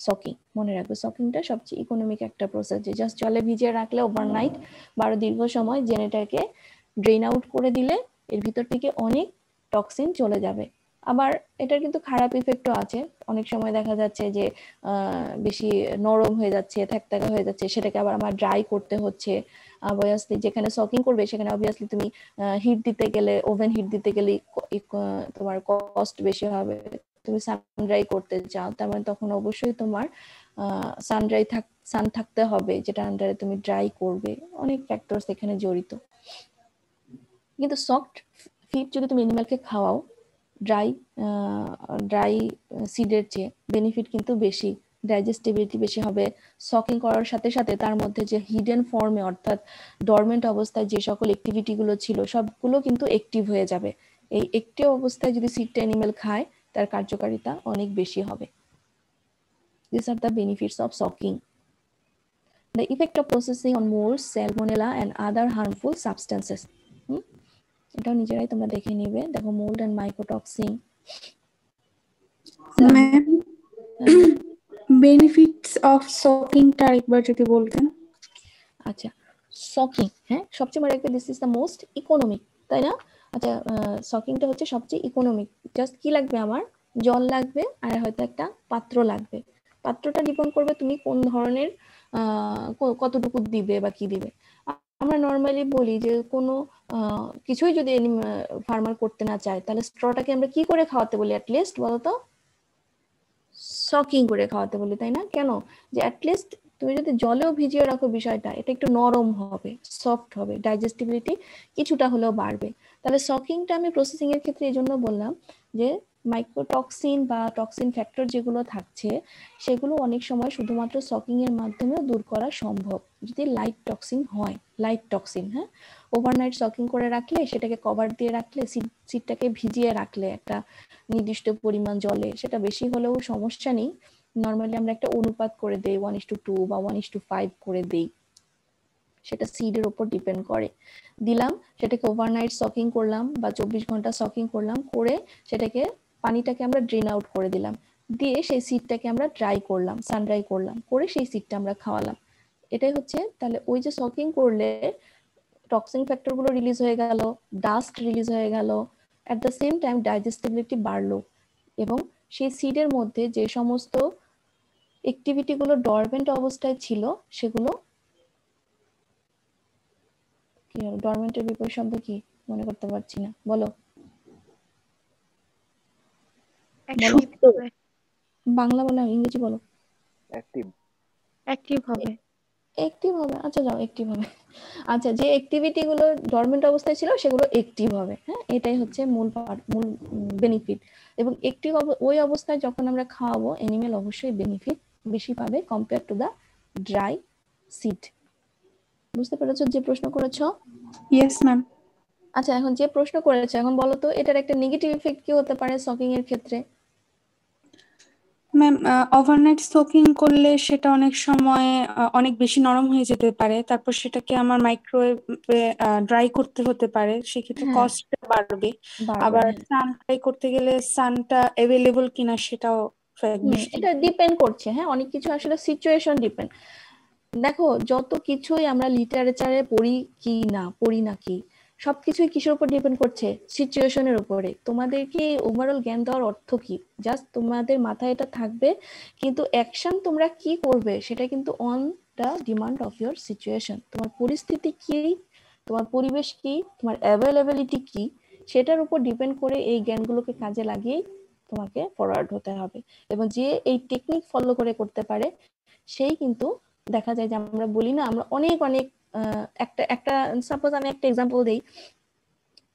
সকিং মনে রাখবে, সকিংটা সবচেয়ে ইকোনমিক একটা প্রসেস, যে জাস্ট জলে ভিজিয়ে রাখলে ওভারনাইট বা দীর্ঘ সময় জেনেটাকে ড্রেন আউট করে দিলে এর ভিতর থেকে অনেক টক্সিন চলে যাবে। আবার এটার কিন্তু খারাপ ইফেক্টও আছে, অনেক সময় দেখা যাচ্ছে যে বেশি নরম হয়ে যাচ্ছে, থ্যাকথ্যাকা হয়ে যাচ্ছে, সেটাকে আবার আমার ড্রাই করতে হচ্ছে। অবভিয়াসলি যেখানে সকিং করবে সেখানে অবভিয়াসলি তুমি হিট দিতে গেলে, ওভেন হিট দিতে গেলে তোমার কস্ট বেশি হবে। তুমি সানড্রাই করতে চাও, তার মানে তখন অবশ্যই তোমার সান থাকতে হবে, যেটা আন্ডারে তুমি ড্রাই করবে। অনেক ফ্যাক্টরস এখানে জড়িত। কিন্তু সফট ফিড যদি তুমি অ্যানিমালকে খাওয়াও ড্রাই সিডের চেয়ে বেনিফিট কিন্তু বেশি, ডাইজেস্টিবিলিটি বেশি হবে। সকিং করার সাথে সাথে তার মধ্যে যে হিডেন ফর্মে অর্থাৎ ডরমেন্ট অবস্থায় যে সকল অ্যাক্টিভিটিগুলো ছিল সবগুলো কিন্তু অ্যাক্টিভ হয়ে যাবে। এই অ্যাক্টিভ অবস্থায় যদি সিডটা অ্যানিমাল খায় তার কার্যকারিতা অনেক বেশি হবে। These are the benefits of soaking. the effect of processing on molds, salmonella and other harmful substances. এটাও নিজেরাই তোমরা দেখে নিবে। দেখো mold and mycotoxin, ma'am benefits of soaking টা একবার যদি বলতেন। আচ্ছা, সকিং, হ্যাঁ, সবচেয়ে মনে রাখবে this is the most economic, তাই না? আচ্ছা, সকিংটা হচ্ছে সবচেয়ে ইকোনমিক। জাস্ট কি লাগবে আমার? জল লাগবে আর হয়তো একটা পাত্র লাগবে। পাত্রটা ডিপেন্ড করবে তুমি কোন ধরনের কতটুকু দিবে বা কি দিবে। আমরা নর্মালি বলি যে কোনো কিছুই যদি ফার্মার করতে না চায় তাহলে স্ট্রটাকে আমরা কি করে খাওয়াতে বলি? অ্যাটলিস্ট বলতো সকিং করে খাওয়াতে বলি, তাই না? কেন? যে অ্যাটলিস্ট তুমি যদি জলেও ভিজিয়ে রাখো বিষয়টা, এটা একটু নরম হবে, সফট হবে, ডাইজেস্টিবিলিটি কিছুটা হলেও বাড়বে। তাহলে সকিংটা আমি প্রসেসিং এর ক্ষেত্রে এই জন্য বললাম যে মাইক্রোটক্সিন বা টক্সিন ফ্যাক্টর যেগুলো থাকছে সেগুলো অনেক সময় শুধুমাত্র সকিং এর মাধ্যমে দূর করা সম্ভব যদি লাইট টক্সিন হয়। লাইট টক্সিন, হ্যাঁ, ওভারনাইট সকিং করে রাখলে, সেটাকে কভার দিয়ে রাখলে, সিডটাকে ভিজিয়ে রাখলে একটা নির্দিষ্ট পরিমাণ জলে, সেটা বেশি হলেও সমস্যা নেই। নর্মালি আমরা একটা অনুপাত করে দেই 1:2 বা 1:5 করে দেই, সেটা সিডের উপর ডিপেন্ড করে। দিলাম, সেটাকে ওভারনাইট সকিং করলাম বা 24 ঘন্টা সকিং করলাম, করে সেটাকে পানিটাকে আমরা ড্রেন আউট করে দিলাম, দিয়ে সেই সিডটাকে আমরা ড্রাই করলাম, সান ড্রাই করলাম, করে সেই সিডটা আমরা খাওয়ালাম। এটাই হচ্ছে। তাহলে ওই যে সকিং করলে টক্সিন ফ্যাক্টর গুলো রিলিজ হয়ে গেল, ডাস্ট রিলিজ হয়ে গেল, অ্যাট দ্য সেম টাইম ডাইজেস্টিবিলিটি বাড়লো, এবং সেই সিডের মধ্যে যে সমস্ত অ্যাক্টিভিটি গুলো ডরমেন্ট অবস্থায় ছিল সেগুলো কি হবে? ডরমেন্টের বিপরীত শব্দ কি মনে করতে পারছি না, বলো। বাংলা বলো, ইংরেজি বলো। অ্যাক্টিভ হবে। অ্যাক্টিভ হবে, আচ্ছা যাও অ্যাক্টিভ হবে। আচ্ছা, যে অ্যাক্টিভিটি গুলো ডরমেন্ট অবস্থায় ছিল সেগুলো অ্যাক্টিভ হবে, হ্যাঁ, এটাই হচ্ছে মূল বেনিফিট। এবং অ্যাক্টিভ ওই অবস্থায় যখন আমরা খাওয়াবো, অ্যানিমেল অবশ্যই বেনিফিট বেশি পাবে compare to the dry seed. বুঝতে পেরেছো যে প্রশ্ন করেছো? Yes ma'am. আচ্ছা, এখন যে প্রশ্ন করেছো, এখন বলো তো এটার একটা নেগেটিভ ইফেক্ট কি হতে পারে সকিং এর ক্ষেত্রে? ম্যাম ওভারনাইট সোকিং করলে সেটা অনেক সময় অনেক বেশি নরম হয়ে যেতে পারে, তারপর সেটাকে আমার মাইক্রোওয়েভে ড্রাই করতে হতে পারে, সেক্ষেত্রে কস্টটা বাড়বে। আবার সান ড্রাই করতে গেলে সানটা অ্যাভেলেবল কিনা সেটাও এটা ডিপেন্ড করছে, হ্যাঁ, অনেক কিছু আসলে সিচুয়েশন ডিপেন্ড। দেখো, যত কিছুই আমরা লিটারেচারে পড়ি কি না পড়ি নাকি, সবকিছুই কিসের উপর ডিপেন্ড করছে? সিচুয়েশনের উপরে। তোমাদেরকে ওভারঅল জ্ঞান দেওয়ার অর্থ কি? জাস্ট তোমাদের মাথায় এটা থাকবে, কিন্তু অ্যাকশন তোমরা কি করবে সেটা কিন্তু on the demand of your situation. তোমার পরিস্থিতি কি, তোমার পরিবেশ কি, তোমার অ্যাভেলেবিলিটি কি, সেটার উপর ডিপেন্ড করে এই জ্ঞানগুলোকে কাজে লাগিয়েই তোমাকে ফরওয়ার্ড হতে হবে। এবং যে এই টেকনিক ফলো করে করতে পারে সেই কিন্তু দেখা যায় যে আমরা বলি না, আমরা অনেক অনেক একটা একটা সাপোজ আমি একটা এক্সাম্পল দেই,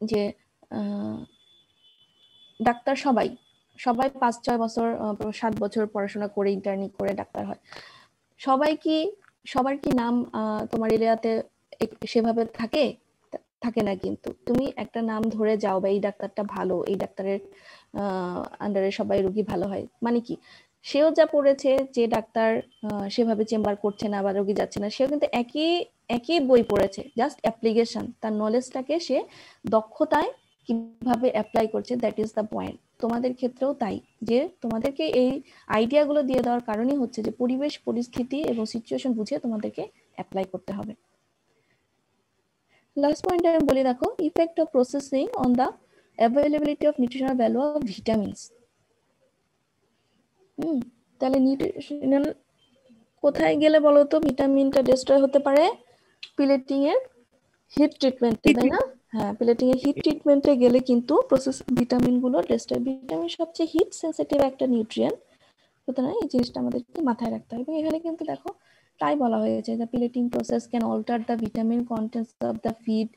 যে ডাক্তার সবাই সবাই 5-6 বছর 7 বছর পড়াশোনা করে ইন্টার্নি করে ডাক্তার হয়। সবার কি নাম তোমার এরিয়াতে সেভাবে থাকে না, কিন্তু তুমি একটা নাম ধরে যাও বা এই ডাক্তারটা ভালো, এই ডাক্তারের আন্ডারে সবাই রোগী ভালো হয়, মানে কি সেও যা পড়েছে, যে ডাক্তার সেভাবে চেম্বার করছে না বা রোগী যাচ্ছে না, সেও কিন্তু একই বই পড়েছে, জাস্ট অ্যাপ্লিকেশন, তার নলেজটাকে সে দক্ষতায় কিভাবে অ্যাপ্লাই করছে, দ্যাট ইজ দ্য পয়েন্ট। তোমাদের ক্ষেত্রেও তাই, যে তোমাদেরকে এই আইডিয়াগুলো দিয়ে দেওয়ার কারণই হচ্ছে যে পরিবেশ পরিস্থিতি এবং সিচুয়েশন বুঝে তোমাদেরকে অ্যাপ্লাই করতে হবে। লাস্ট পয়েন্ট আমি বলি, দেখো, effect of processing on the availability of nutritional value of vitamins. তাহলে নিউট্রিশনাল কোথায় গেলে বলো তো ভিটামিনটা ডিস্ট্রয় হতে পারে? প্লেটিং এর হিট ট্রিটমেন্টে, তাই না? হ্যাঁ, প্লেটিং এর হিট ট্রিটমেন্টে গেলে কিন্তু প্রসেস ভিটামিন গুলো ডিস্ট্রয়। ভিটামিন সবচেয়ে হিট সেন্সিটিভ একটা নিউট্রিয়েন্ট, সুতরাং এই জিনিসটা আমাদেরকে মাথায় রাখতে হবে। এখানে কিন্তু দেখো তাই বলা হয়েছে, the plating process can alter the vitamin contents of the feed.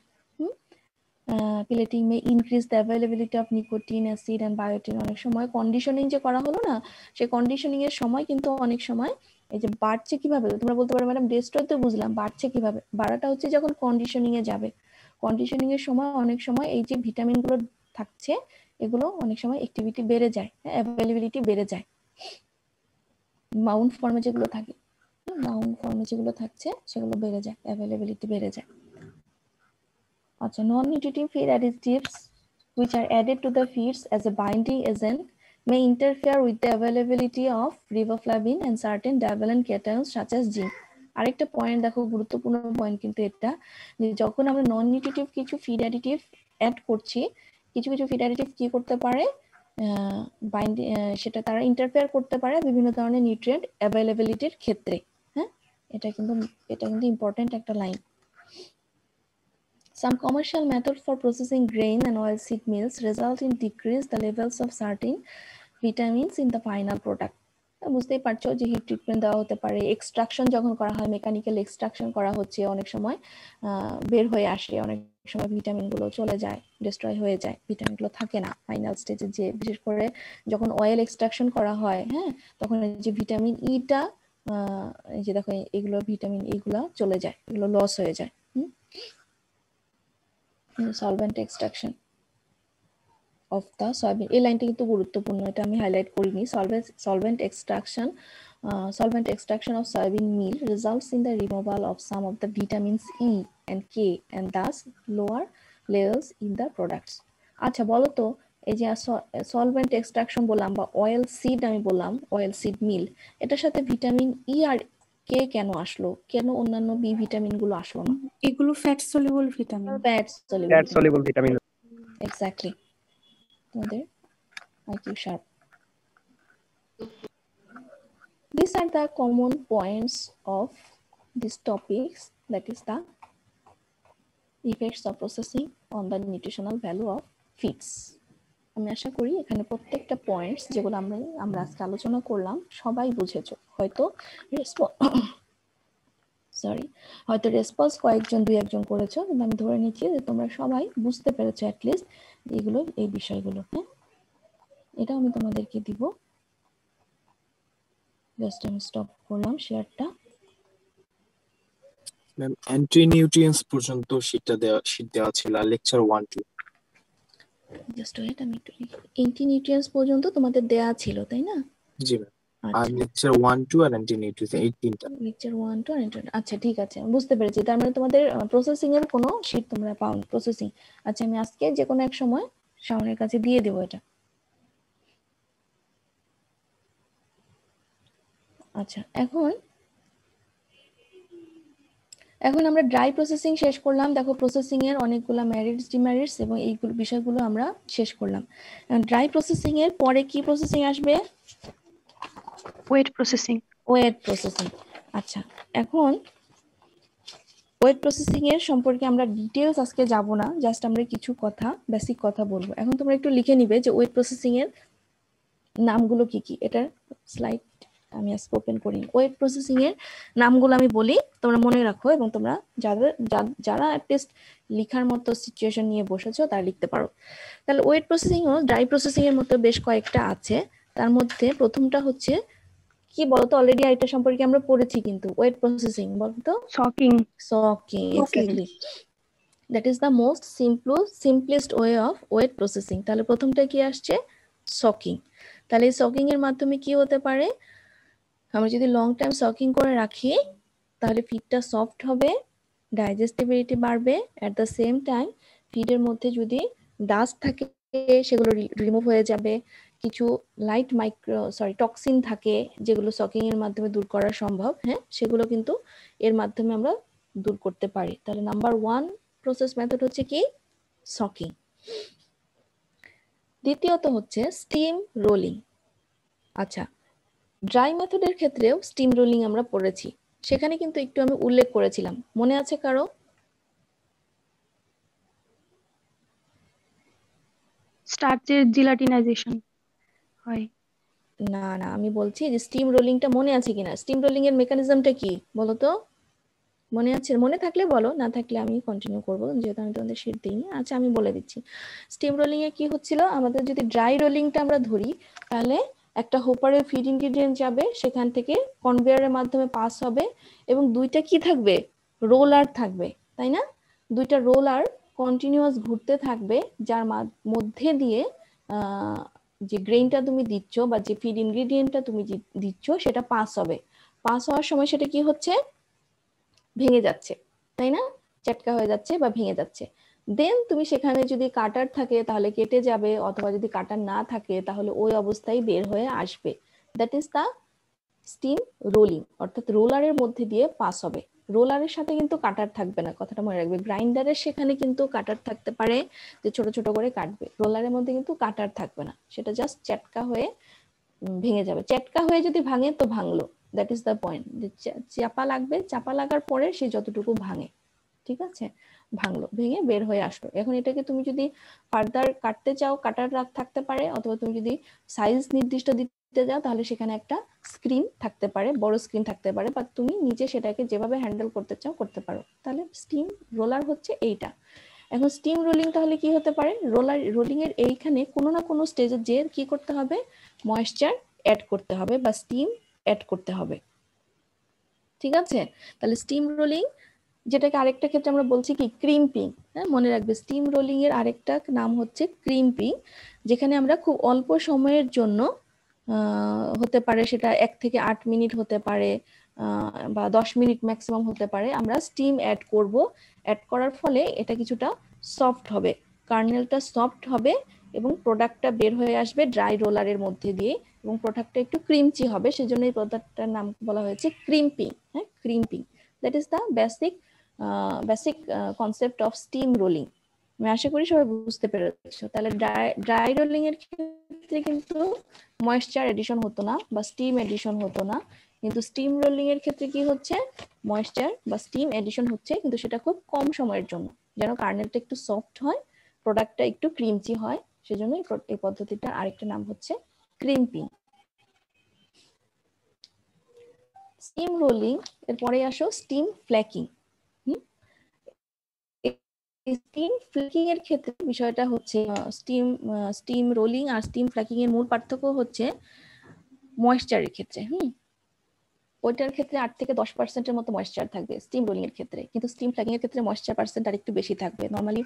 Plating may increase the availability of nicotine, acid and biotin. অনেক সময় কন্ডিশনিং যে করা হলো না, সেই কন্ডিশনিং এর সময় কিন্তু অনেক সময় এই যে বাড়ছে কিভাবে, তোমরা বলতে পারো ম্যাডাম ডেস্ট্রয় তো বুঝলাম, বাড়ছে কিভাবে? বাড়াটা হচ্ছে যখন কন্ডিশনিং এ যাবে, কন্ডিশনিং এর সময় অনেক সময় এই যে ভিটামিন গুলো থাকছে এগুলো অনেক সময় অ্যাক্টিভিটি বেড়ে যায়, অ্যাভেলেবিলিটি বেড়ে যায়, মাউন্ট ফর্মে যেগুলো থাকে। নাউন ফর্মে যেগুলো থাকছে সেগুলো বেড়ে যায়, অ্যাভেলেবিলিটি বেড়ে যায়। আচ্ছা, non nutritive feed additives which are added to the feeds as a binding agent may interfere with the availability of riboflavin and certain divalent cations such as zinc. আরেকটা পয়েন্ট দেখো, গুরুত্বপূর্ণ পয়েন্ট কিন্তু এটা, যে যখন আমরা নন নিউট্রিটিভ কিছু feed additive add করছি, কিছু কিছু ফিড অ্যাডিটিভ কি করতে পারে, সেটা তারা ইন্টারফেয়ার করতে পারে বিভিন্ন ধরনের নিউট্রিয়েন্ট অ্যাভেলেবিলিটির ক্ষেত্রে। হ্যাঁ, এটা কিন্তু ইম্পর্টেন্ট একটা line. Some commercial methods for processing grain and oilseed meals result in decrease the levels of certain vitamins in the final product. বুঝতেই পারছো যে হিট ট্রিটমেন্ট দেওয়া হতে পারে, এক্সট্রাকশন যখন করা হয়, মেকানিক্যাল এক্সট্রাকশন করা হচ্ছে, অনেক সময় বের হয়ে আসে, অনেক সময় ভিটামিন গুলো চলে যায়, ডিস্ট্রয় হয়ে যায়, ভিটামিন গুলো থাকে না ফাইনাল স্টেজে। যে বিশেষ করে যখন অয়েল এক্সট্রাকশন করা হয়, হ্যাঁ, তখন যে ভিটামিন ইটা, এই যে দেখো এগুলো ভিটামিন ইগুলা চলে যায়, এগুলো লস হয়ে যায়। Solvent extraction of the soybean, এই লাইনটা কিন্তু গুরুত্বপূর্ণ, এটা আমি হাইলাইট করিনি। solvent extraction of soybean meal results in the removal of some of the vitamins E and K and thus lower levels in the products. আচ্ছা বলো তো, এই যে সলভেন্ট এক্সট্রাকশন বললাম বা অয়েল সিড আমি বললাম, অয়েল সিড মিল, এটার সাথে ভিটামিন ই আর কে কেন আসলো, কেন অন্যান্য বি ভিটামিন গুলো আসলো না? এগুলো fat soluble vitamin. Fat soluble vitamin. Exactly, তোমাদের IQ sharp. These are the common points of these topics, that is the effects of processing on the nutritional value of feeds. আমি আশা করি এখানে প্রত্যেকটা points যেগুলো আমরা আজকে আলোচনা করলাম সবাই বুঝেছো। হয়তো রেসপন্স কয়েকজন দুই একজন করেছো, কিন্তু আমি ধরে নিচ্ছি যে তোমরা সবাই বুঝতে পেরেছো অ্যাটলিস্ট এগুলো, এই বিষয়গুলো। হ্যাঁ, এটা আমি তোমাদেরকে দিব। জাস্ট আমি স্টপ করলাম শেয়ারটা। ম্যাম অ্যান্টি নিউট্রিয়েন্টস পর্যন্ত শীট দেওয়া ছিল লেকচার 1-2। জাস্ট ওয়েট, আমি একটু অ্যান্টি নিউট্রিয়েন্টস পর্যন্ত তোমাদের দেয়া ছিল, তাই না? জি ম্যাম, আর লেকচার 1-2 আর অ্যান্টি নিউট্রিয়েন্টস, এই তিনটা। লেকচার 1 টু অ্যান্টি, আচ্ছা ঠিক আছে, বুঝতে পেরেছি। তার মানে তোমাদের প্রসেসিং এর কোনো শীট তোমরা পাওনি, প্রসেসিং। আচ্ছা, আমি আজকে যে কোনো এক সময় শাওনের কাছে দিয়ে দেবো এটা। আচ্ছা, এখন আমরা ড্রাই প্রসেসিং শেষ করলাম। দেখো প্রসেসিং এর অনেকগুলো মেরিটস ডিমেরিটস এবং এইগুলো বিষয়গুলো আমরা শেষ করলাম। ড্রাই প্রসেসিং এর পরে কি প্রসেসিং আসবে? Wait processing. আচ্ছা, এখন ওয়েট প্রসেসিং এর সম্পর্কে আমরা ডিটেইলস আজকে যাব না, জাস্ট আমরা কিছু কথা, বেসিক কথা বলবো। এখন তোমরা একটু লিখে নিবে যে ওয়েট প্রসেসিং এর নামগুলো কি কি। এটার স্লাইড আমি আজকে ওপেন করি। ওয়েট প্রসেসিং এর নামগুলো আমি বলি, তোমরা মনে রাখো, এবং তোমরা যারা অ্যাটলিস্ট লেখার মতো সিচুয়েশন নিয়ে বসেছো তারা লিখতে পারো। তাহলে ওয়েট প্রসেসিং ও ড্রাই প্রসেসিং এর মধ্যে বেশ কয়েকটা আছে। তার মধ্যে প্রথমটা হচ্ছে কি বলতো, অলরেডি এটা সম্পর্কে আমরা পড়েছি কিন্তু, ওয়েট প্রসেসিং বলতো soaking. Exactly, that is the most simplest way of wet processing. তাহলে প্রথমটা কি আসছে? সকিং। তাহলে এই সকিং এর মাধ্যমে কি হতে পারে, আমরা যদি লং টাইম সকিং করে রাখি তাহলে ফিডটা সফট হবে, ডাইজেস্টিবিলিটি বাড়বে, এট দ্য সেম টাইম ফিডের মধ্যে যদি ডাস্ট থাকে সেগুলো রিমুভ হয়ে যাবে, কিছু লাইট টক্সিন থাকে যেগুলো সকিং এর মাধ্যমে দূর করা সম্ভব, হ্যাঁ, সেগুলো কিন্তু এর মাধ্যমে আমরা দূর করতে পারি। তাহলে নাম্বার 1 প্রসেস মেথড হচ্ছে কি? সকিং। দ্বিতীয়ত হচ্ছে স্টিম রোলিং। আচ্ছা, ড্রাই মেথডের ক্ষেত্রেও স্টিম রোলিং আমরা পড়েছি, সেখানে কিন্তু একটু আমি উল্লেখ করেছিলাম, মনে আছে কারো? স্টার্চের জিলাটিনাইজেশন হয়। না, আমি বলছি যে স্টিম রোলিংটা মনে আছে কিনা। স্টিম রোলিং এর মেকানিজমটা কি বলো তো? মনে আছে? মনে থাকলে বলো, না থাকলে আমি কন্টিনিউ করবো, যেহেতু আমি তোমাদের শীট দিইনি। আচ্ছা, আমি বলে দিচ্ছি। স্টিম রোলিং এ কি হচ্ছিল, আমাদের যদি ড্রাই রোলিংটা আমরা ধরি, তাহলে একটা হোপারে ফিড ইনগ্রেডিয়েন্ট যাবে, সেখান থেকে কনভেয়ারের মাধ্যমে পাস হবে, এবং দুইটা কি থাকবে? রোলার থাকবে, তাই না? দুইটা রোলার কন্টিনিউয়াস ঘুরতে থাকবে, যার মধ্যে দিয়ে যে গ্রেইনটা তুমি দিচ্ছ বা যে ফিড ইনগ্রেডিয়েন্টটা তুমি দিচ্ছ সেটা পাস হবে। পাস হওয়ার সময় সেটা কি হচ্ছে, ভেঙে যাচ্ছে, তাই না, চটকা হয়ে যাচ্ছে বা ভেঙে যাচ্ছে। দেন তুমি সেখানে যদি কাটার থাকে তাহলে কেটে যাবে, অথবা যদি কাটার না থাকে তাহলে ওই অবস্থায় বের হয়ে আসবে। That is the steam rolling, অর্থাৎ রোলারের মধ্যে দিয়ে পাস হবে। রোলারের সাথে কিন্তু কাটার থাকবে না, কথাটা মনে রাখবে। গ্রাইন্ডারের সেখানে কিন্তু কাটার থাকতে পারে, যে ছোট ছোট করে কাটবে। রোলারের মধ্যে কিন্তু কাটার থাকবে না, সেটা জাস্ট চটকা হয়ে ভেঙে যাবে। চটকা হয়ে যদি ভাঙে তো ভাঙলো, দ্যাট ইজ দ্য পয়েন্ট। চাপা লাগবে, চাপা লাগার পরে সে যতটুকু ভাঙে, ঠিক আছে, ভাঙলো, ভেঙে বের হয়ে আসলো। এখন এটাকে তুমি যদি ফার্দার কাটতে চাও, কাটার রাখ থাকতে পারে, অথবা তুমি যদি সাইজ নির্দিষ্ট দিতে যাও তাহলে সেখানে একটা স্ক্রিন থাকতে পারে, বড় স্ক্রিন থাকতে পারে, বা তুমি নিজে সেটাকে যেভাবে হ্যান্ডেল করতে চাও করতে পারো। তাহলে স্টিম রোলার হচ্ছে এইটা। এখন স্টিম রোলিং তাহলে কি হতে পারে, রোলিং এর এইখানে কোনো না কোনো স্টেজে যে কি করতে হবে, ময়েশ্চার অ্যাড করতে হবে বা স্টিম অ্যাড করতে হবে, ঠিক আছে। তাহলে স্টিম রোলিং, যেটাকে আরেকটা ক্ষেত্রে আমরা বলছি কি ক্রিম্পিং, হ্যাঁ মনে রাখবে, স্টিম রোলিং এর আরেকটা নাম হচ্ছে ক্রিম্পিং, যেখানে আমরা খুব অল্প সময়ের জন্য হতে পারে সেটা 1 থেকে 8 মিনিট হতে পারে, বা 10 মিনিট ম্যাক্সিমাম হতে পারে, আমরা স্টিম অ্যাড করব। অ্যাড করার ফলে এটা কিছুটা সফট হবে, কার্নেলটা সফট হবে এবং প্রোডাক্টটা বের হয়ে আসবে ড্রাই রোলারের মধ্যে দিয়ে, এবং প্রোডাক্টটা একটু ক্রিমচি হবে, সেজন্য এই প্রোডাক্টটার নাম বলা হয়েছে ক্রিম্পিং। হ্যাঁ, crimping, that is the basic concept of steam rolling. আমি আশা করি সবাই বুঝতে পেরেছো। তাহলে ড্রাই রোলিং এর ক্ষেত্রে কিন্তু ময়েশ্চার এডিশন হতো না বা স্টিম এডিশন হতো না, কিন্তু স্টিম রোলিং এর ক্ষেত্রে কি হচ্ছে, ময়েশ্চার বা স্টিম এডিশন হচ্ছে, কিন্তু সেটা খুব কম সময়ের জন্য, যেন কার্নেলটা একটু সফট হয়, প্রোডাক্টটা একটু ক্রিমচি হয়, সেজন্য এই পদ্ধতিটার আরেকটা নাম হচ্ছে ক্রিম্পিং। স্টিম রোলিং এরপরে আসো স্টিম ফ্ল্যাকিং। স্টিম ফ্ল্যাকিং এর ক্ষেত্রে বিষয়টা হচ্ছে, স্টিম রোলিং আর স্টিম ফ্ল্যাকিং এর মূল পার্থক্য হচ্ছে ময়েশ্চারের ক্ষেত্রে। ওইটার ক্ষেত্রে 8 থেকে 10% মতো ময়েশ্চার থাকবে স্টিম রোলিং এর ক্ষেত্রে, কিন্তু স্টিম ফ্ল্যাকিং এর ক্ষেত্রে ময়েশ্চার পার্সেন্ট আর একটু বেশি থাকবে। নরমালি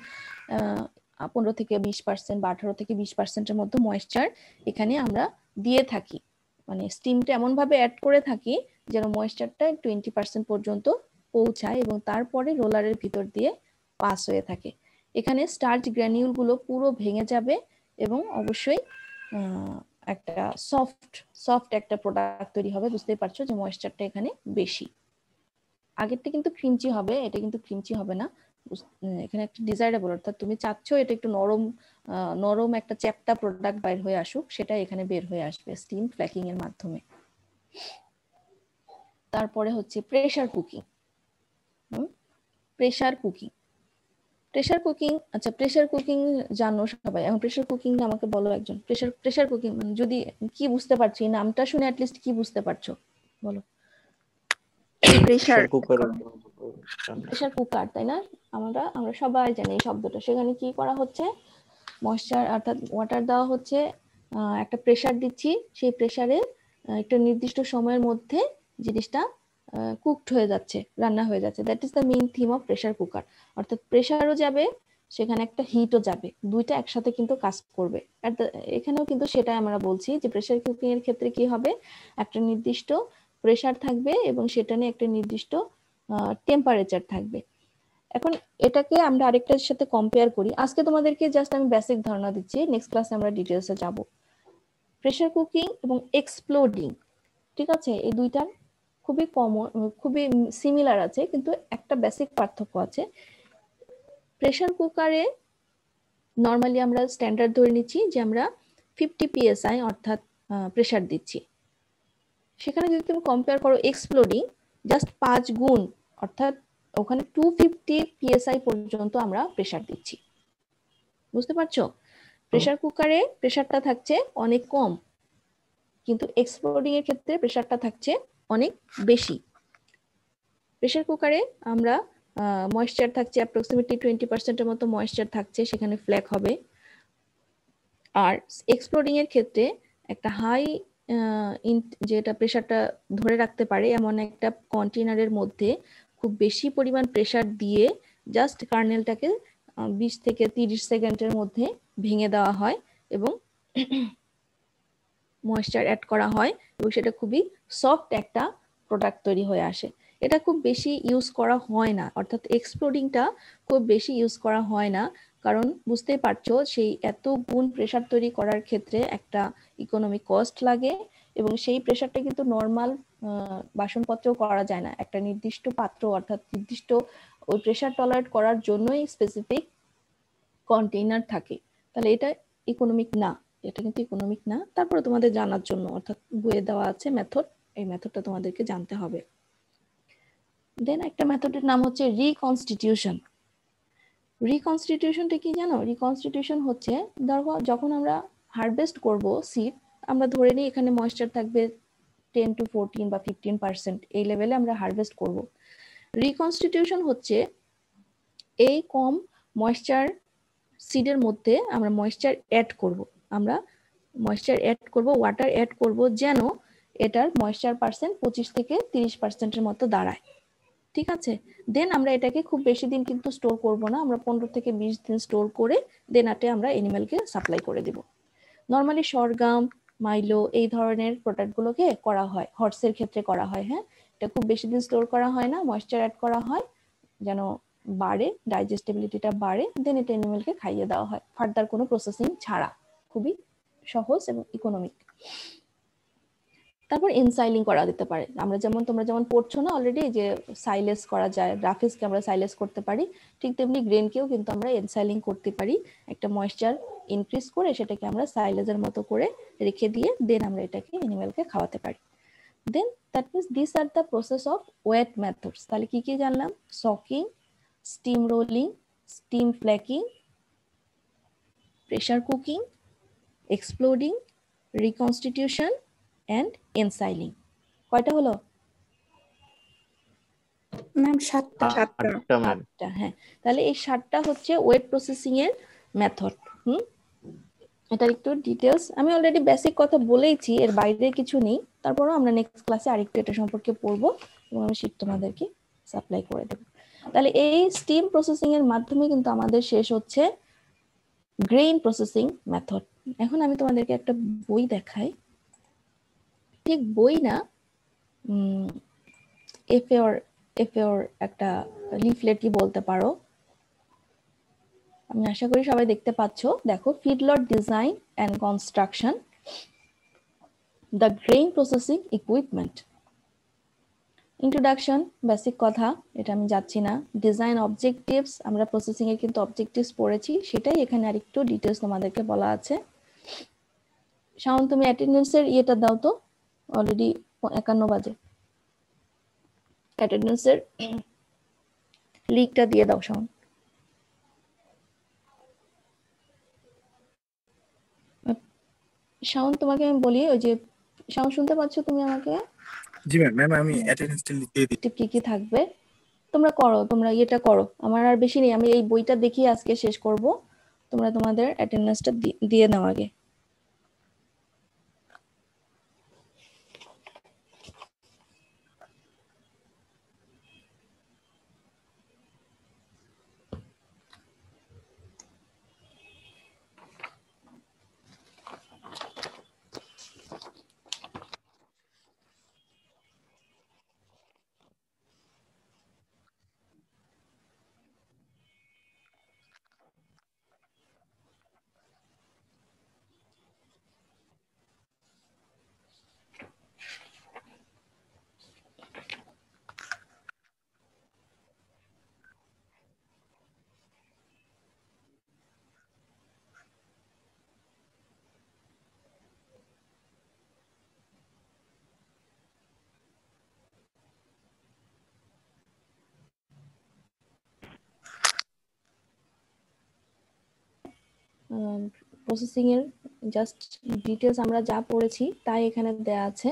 15 থেকে 20% বা 18 থেকে 20%-এর মতো ময়েশ্চার এখানে আমরা দিয়ে থাকি, মানে স্টিমটা এমন ভাবে অ্যাড করে থাকি যেন ময়েশ্চারটা 20% পর্যন্ত পৌঁছায় এবং তারপরে রোলারের ভিতর দিয়ে পাস হয়ে থাকে। এখানে স্টার্চ গ্র্যানিউল গুলো পুরো ভেঙে যাবে এবং অবশ্যই একটা সফট একটা প্রোডাক্ট তৈরি হবে। বুঝতেই পারছো যে ময়েশ্চারটা এখানে বেশি। আগেরটা কিন্তু ক্রিমচি হবে, এটা কিন্তু ক্রিমচি হবে না। এখানে একটা ডিজায়ারেবল, অর্থাৎ তুমি চাচ্ছ এটা একটু নরম একটা চ্যাপ্টা প্রোডাক্ট বাইর হয়ে আসুক, সেটা এখানে বের হয়ে আসবে স্টিম ফ্ল্যাকিং এর মাধ্যমে। তারপরে হচ্ছে প্রেসার কুকিং। আচ্ছা, প্রেসার কুকিং জানো সবাই। এখন প্রেসার কুকিং আমাকে বলো একজন, প্রেসার কুকিং মানে যদি কি বুঝতে পারছো, এই নামটা শুনে অ্যাটলিস্ট কি বুঝতে পারছো বলো। প্রেসার কুকার, তাই না? আমরা সবাই জানি এই শব্দটা। সেখানে কি করা হচ্ছে, ময়েশ্চার অর্থাৎ ওয়াটার দেওয়া হচ্ছে, একটা প্রেসার দিচ্ছি, সেই প্রেসারে একটা নির্দিষ্ট সময়ের মধ্যে জিনিসটা কুকড হয়ে যাচ্ছে, রান্না হয়ে যাচ্ছে। That is the main theme of pressure cooker. অর্থাৎ প্রেসারও যাবে, সেখানে একটা হিটও যাবে, দুইটা একসাথে কিন্তু কাজ করবে। এখানেও কিন্তু সেটাই আমরা বলছি যে প্রেসার কুকিং এর ক্ষেত্রে কি হবে, একটা নির্দিষ্ট প্রেসার থাকবে এবং সেটা নিয়ে একটা নির্দিষ্ট টেম্পারেচার থাকবে। এখন এটাকে আমরা আরেকটার সাথে কম্পেয়ার করি। আজকে তোমাদেরকে জাস্ট আমি বেসিক ধারণা দিচ্ছি, নেক্সট ক্লাসে আমরা ডিটেইলসে যাব। প্রেসার কুকিং এবং এক্সপ্লোডিং, ঠিক আছে, এই দুইটার খুবই কমন, খুবই সিমিলার আছে, কিন্তু একটা বেসিক পার্থক্য আছে। প্রেসার কুকারে নরমালি আমরা স্ট্যান্ডার্ড ধরে নিচ্ছি যে আমরা 50 psi অর্থাৎ প্রেসার দিচ্ছি। সেখানে যদি তুমি কম্পেয়ার করো এক্সপ্লোডিং, জাস্ট 5 গুণ, অর্থাৎ ওখানে 250 psi পর্যন্ত আমরা প্রেসার দিচ্ছি। বুঝতে পারছো? প্রেসার কুকারে প্রেসারটা থাকছে অনেক কম, কিন্তু এক্সপ্লোডিং এর ক্ষেত্রে প্রেসারটা থাকছে অনেক বেশি। প্রেসার কুকারে আমরা ময়েশ্চার থাকছে অ্যাপ্রক্সিমেটলি 20% এর মতো ময়েশ্চার থাকছে, সেখানে ফ্ল্যাক হবে। আর এক্সপ্লোডিং এর ক্ষেত্রে একটা হাই যেটা প্রেসারটা ধরে রাখতে পারে এমন একটা কন্টেনারের মধ্যে খুব বেশি পরিমাণ প্রেসার দিয়ে জাস্ট কার্নেলটাকে 20 থেকে 30 সেকেন্ডের মধ্যে ভেঙে দেওয়া হয় এবং ময়েশ্চার অ্যাড করা হয় এবং সেটা খুবই সফট একটা প্রোডাক্ট তৈরি হয়ে আসে। এটা খুব বেশি ইউজ করা হয় না, অর্থাৎ এক্সপ্লোডিংটা খুব বেশি ইউজ করা হয় না, কারণ বুঝতেই পারছো সেই এত গুণ প্রেসার তৈরি করার ক্ষেত্রে একটা ইকোনমিক কস্ট লাগে, এবং সেই প্রেসারটা কিন্তু নর্মাল বাসনপত্রেও করা যায় না। একটা নির্দিষ্ট পাত্র অর্থাৎ নির্দিষ্ট ওই প্রেসার টলারেট করার জন্যই স্পেসিফিক কন্টেইনার থাকে। তাহলে এটা ইকোনমিক না, এটা কিন্তু ইকোনমিক না। তারপরে তোমাদের জানার জন্য, অর্থাৎ বইয়ে দেওয়া আছে মেথড, এই মেথডটা তোমাদেরকে জানতে হবে। দেন একটা মেথডের নাম হচ্ছে রিকনস্টিটিউশন। রিকনস্টিটিউশনটা কি জানো? রিকনস্টিটিউশন হচ্ছে ধরো যখন আমরা হারভেস্ট করব সিড, আমরা ধরে নিই এখানে ময়েশ্চার থাকবে 10 to 14 বা 15% এই লেভেলে আমরা হারভেস্ট করব। রিকনস্টিটিউশন হচ্ছে এই কম ময়েশ্চার সিডের মধ্যে আমরা ময়েশ্চার অ্যাড করব, আমরা ময়েশ্চার অ্যাড করব, ওয়াটার অ্যাড করব, যেন এটার ময়েশ্চার পার্সেন্ট 25 থেকে 30%-এর মতো দাঁড়ায়। ঠিক আছে, দেন আমরা এটাকে খুব বেশি দিন কিন্তু স্টোর করব না, আমরা 15 থেকে 20 দিন স্টোর করে দেন আটে আমরা এনিম্যালকে সাপ্লাই করে দেব। নর্মালি সরগম, মাইলো এই ধরনের প্রোডাক্টগুলোকে করা হয়, হর্সের ক্ষেত্রে করা হয়। হ্যাঁ, এটা খুব বেশি দিন স্টোর করা হয় না, ময়েশ্চার অ্যাড করা হয় যেন বাড়ে, ডাইজেস্টেবিলিটিটা বাড়ে, দেন এটা এনিম্যালকে খাইয়ে দেওয়া হয় ফার্দার কোনো প্রসেসিং ছাড়া। খুবই সহজ এবং ইকোনমিক। তারপর এনসাইলিং করা যেতে পারে, আমরা যেমন তোমরা যেমন পড়ছো না অলরেডি যে সাইলেস করা যায়, গ্রাফিক্সকে আমরা সাইলেস করতে পারি, ঠিক তেমনি গ্রেনকেও কিন্তু আমরা এনসাইলিং করতে পারি, একটা ময়েশ্চার ইনক্রিজ করে সেটাকে আমরা সাইলেজের মতো করে রেখে দিয়ে দেন আমরা এটাকে এনিম্যালকে খাওয়াতে পারি। Then that means this are the process of wet methods. তাহলে কি কি জানলাম? Soaking, steam rolling, steam flaking, pressure cooking, exploding, reconstitution and ensiling. কয়টা হলো ম্যাম? 7টা। 7টা। হ্যাঁ, তাহলে এই 7টা হচ্ছে ওয়েট প্রসেসিং এর মেথড। এটার একটু ডিটেলস আমি অলরেডি বেসিক কথা বলেইছি, এর বাইরে কিছু নেই। তারপরেও আমরা নেক্সট ক্লাসে আরেকটু এটা সম্পর্কে পড়বো এবং আমি শীট তোমাদেরকে সাপ্লাই করে দেব। তাহলে এই স্টিম প্রসেসিং এর মাধ্যমে কিন্তু আমাদের শেষ হচ্ছে গ্রেইন প্রসেসিং মেথড। এখন আমি তোমাদেরকে একটা বই দেখাই, ঠিক বই না, এফএওর একটা লিফলেটই বলতে পারো। আমি আশা করি সবাই দেখতে পাচ্ছো। দেখো, feedlot design and construction, the grain processing equipment. Introduction, basic কথা, এটা আমি যাচ্ছি না। ডিজাইন অবজেক্টিভস, আমরা প্রসেসিং এর কিন্তু অবজেক্টিভস পড়েছি, সেটাই এখানে আরেকটু ডিটেলস তোমাদেরকে বলা আছে। শাওন, তুমি অ্যাটেন্ডেন্সের ইয়েটা দাও তো, অলরেডি 51 বাজে, অ্যাটেন্ডেন্সের লিংকটা দিয়ে দাও শাওন। শাওন, তোমাকে আমি বলি, ওই যে শাওন শুনতে পাচ্ছ তুমি আমাকে? জি ম্যাম, আমি অ্যাটেন্ডেন্সটা লিখে দিই। কি কি থাকবে তোমরা করো, তোমরা এটা করো, আমার আর বেশি নেই, আমি এই বইটা দেখি আজকে শেষ করব। তোমরা তোমাদের অ্যাটেন্ডেন্সটা দিয়ে নাও আগে। প্রসেসিং এর জাস্ট ডিটেলস আমরা যা পড়েছি তাই এখানে দেয়া আছে।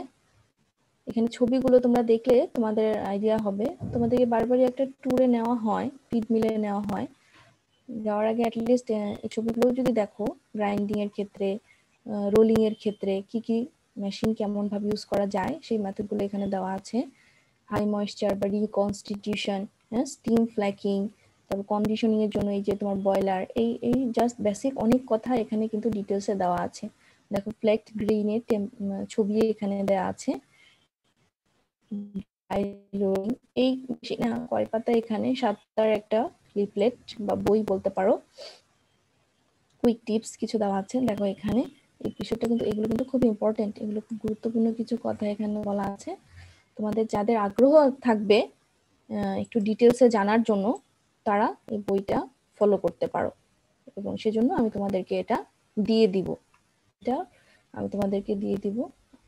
এখানে ছবিগুলো তোমরা দেখলে তোমাদের আইডিয়া হবে। তোমাদেরকে বারবারই একটা ট্যুরে নেওয়া হয়, ফিড মিলে নেওয়া হয়। যাওয়ার আগে অ্যাটলিস্ট এই ছবিগুলো যদি দেখো, গ্রাইন্ডিং এর ক্ষেত্রে, রোলিং এর ক্ষেত্রে কি কি মেশিন কেমন ভাবে ইউজ করা যায় সেই মেথডগুলো এখানে দেওয়া আছে। হাই ময়েশ্চার বা রিকনস্টিটিউশন, স্টিম ফ্ল্যাকিং, তারপর কন্ডিশনিং এর জন্য এই যে তোমার বয়লার, এই জাস্ট বেসিক অনেক কথা এখানে কিন্তু ডিটেলসে দেওয়া আছে। দেখো, ফ্ল্যাক্ট গ্রেইনের ছবি এখানে দেওয়া আছে। এই কয় পাতা এখানে 7টার একটা লিফলেট বা বই বলতে পারো, কুইক টিপস কিছু দেওয়া আছে। দেখো এখানে এই বিষয়টা কিন্তু, এগুলো কিন্তু খুব ইম্পর্টেন্ট, এগুলো খুব গুরুত্বপূর্ণ কিছু কথা এখানে বলা আছে। তোমাদের যাদের আগ্রহ থাকবে একটু ডিটেলসে জানার জন্য, তারা এই বইটা ফলো করতে পারো, এবং সেজন্য আমি তোমাদেরকে এটা দিয়ে দিব। এটা আমি তোমাদেরকে দিয়ে দিব।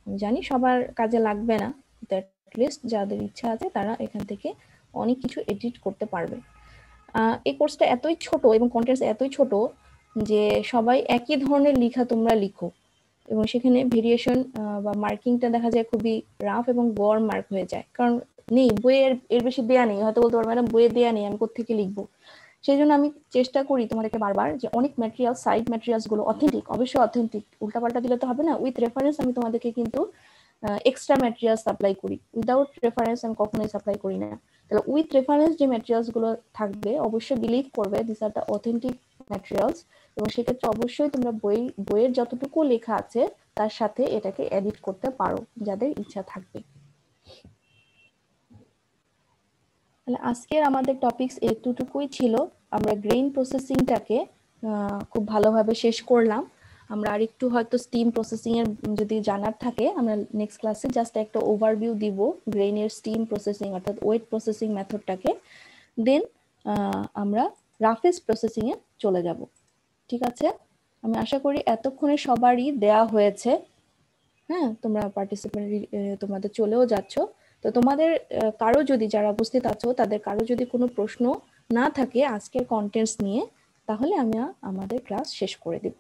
আমি জানি সবার কাজে লাগবে না, লিস্ট যাদের ইচ্ছা আছে তারা এখান থেকে অনেক কিছু এডিট করতে পারবে। এই কোর্সটা এতই ছোট এবং কন্টেন্টস এতই ছোট যে সবাই একই ধরনের লেখা তোমরা লিখো, এবং সেখানে ভেরিয়েশন বা মার্কিংটা দেখা যায় খুবই রাফ এবং গড় মার্ক হয়ে যায়, কারণ নেই বইয়ের এর বেশি দেয়া নেই। হয়তো বলতে পারো ম্যাডাম বইয়ে দেয়া নেই, আমি কোত্থেকে লিখবো। সেই জন্য আমি চেষ্টা করি তোমাদেরকে বারবার যে অনেক ম্যাটেরিয়াল, সাইড ম্যাটেরিয়ালস গুলো অথেন্টিক, অবশ্যই অথেন্টিক, উল্টাপাল্টা দিলে তো হবে না। উইথ রেফারেন্স আমি তোমাদেরকে কিন্তু এক্সট্রা ম্যাটেরিয়াল সাপ্লাই করি, উইদাউট রেফারেন্স আমি কখনোই সাপ্লাই করি না। তাহলে উইথ রেফারেন্স যে ম্যাটেরিয়ালস গুলো থাকবে অবশ্যই বিলিভ করবে this are the authentic materials, এবং সেক্ষেত্রে অবশ্যই তোমরা বইয়ের যতটুকু লেখা আছে তার সাথে এটাকে এডিট করতে পারো যাদের ইচ্ছা থাকবে। তাহলে আজকের আমাদের টপিকস এতটুকুই ছিল। আমরা গ্রেইন প্রসেসিংটাকে খুব ভালোভাবে শেষ করলাম। আমরা আরেকটু হয়তো স্টিম প্রসেসিং এর যদি জানার থাকে, আমরা নেক্সট ক্লাসে জাস্ট একটা ওভারভিউ দিব গ্রেইনের স্টিম প্রসেসিং অর্থাৎ ওয়েট প্রসেসিং মেথডটাকে। দেন আমরা রাফেজ প্রসেসিং এ চলে যাব। ঠিক আছে, আমি আশা করি এতক্ষণে সবারই দেয়া হয়েছে। হ্যাঁ, তোমরা পার্টিসিপেন্ট তোমাদের চলেও যাচ্ছ, তো তোমাদের কারো যদি, যারা উপস্থিত আছো তাদের কারো যদি কোনো প্রশ্ন না থাকে আজকের কন্টেন্টস নিয়ে, তাহলে আমি আমাদের ক্লাস শেষ করে দেব।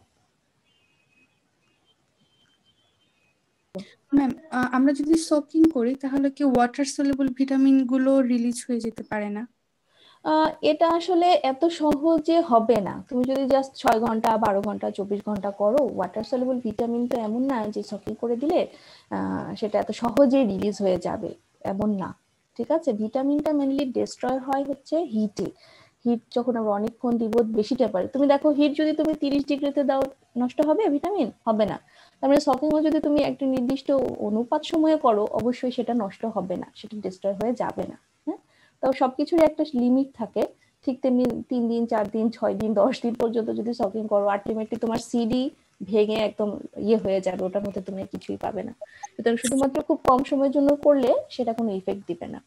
ম্যাম, আমরা যদি সোকিং করি তাহলে কি ওয়াটার সলিউবল ভিটামিন গুলো রিলিজ হয়ে যেতে পারে না? এটা আসলে এত সহজে হবে না। তুমি যদি জাস্ট 6 ঘন্টা 12 ঘন্টা 24 ঘন্টা করো, ওয়াটার সলিউবল ভিটামিন তো এমন না যে সোকিং করে দিলে সেটা এত সহজেই রিলিজ হয়ে যাবে, এমন না। ঠিক আছে, ভিটামিনটা মেনলি ডিস্ট্রয় হয় হচ্ছে হিটে। হিট যখন আমরা অনেকক্ষণ দিব, বেশি টেম্পারেচার, তুমি দেখো হিট যদি তুমি 30 ডিগ্রিতে দাও, নষ্ট হবে ভিটামিন? হবে না। তারপরে সোকিংও যদি তুমি একটা নির্দিষ্ট অনুপাত সময়ে করো, অবশ্যই সেটা নষ্ট হবে না, সেটা ডিস্ট্রয় হয়ে যাবে না। হ্যাঁ, তো সবকিছুরই একটা লিমিট থাকে। ঠিক তেমনি 3 দিন 4 দিন 6 দিন 10 দিন পর্যন্ত যদি সোকিং করো, আলটিমেটলি তোমার সিডি ভেঙে একদম হয়ে যাবে, ওটার মধ্যে তুমি কিছুই পাবে না। সুতরাং শুধুমাত্র খুব কম সময়ের জন্য করলে সেটা কোনো ইফেক্ট দিবে না।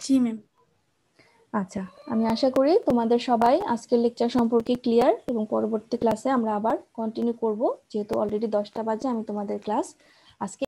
জি ম্যাম। আচ্ছা, আমি আশা করি তোমাদের সবাই আজকের লেকচার সম্পর্কে ক্লিয়ার, এবং পরবর্তী ক্লাসে আমরা আবার কন্টিনিউ করব। যেহেতু অলরেডি 10টা বাজে, আমি তোমাদের ক্লাস আজকে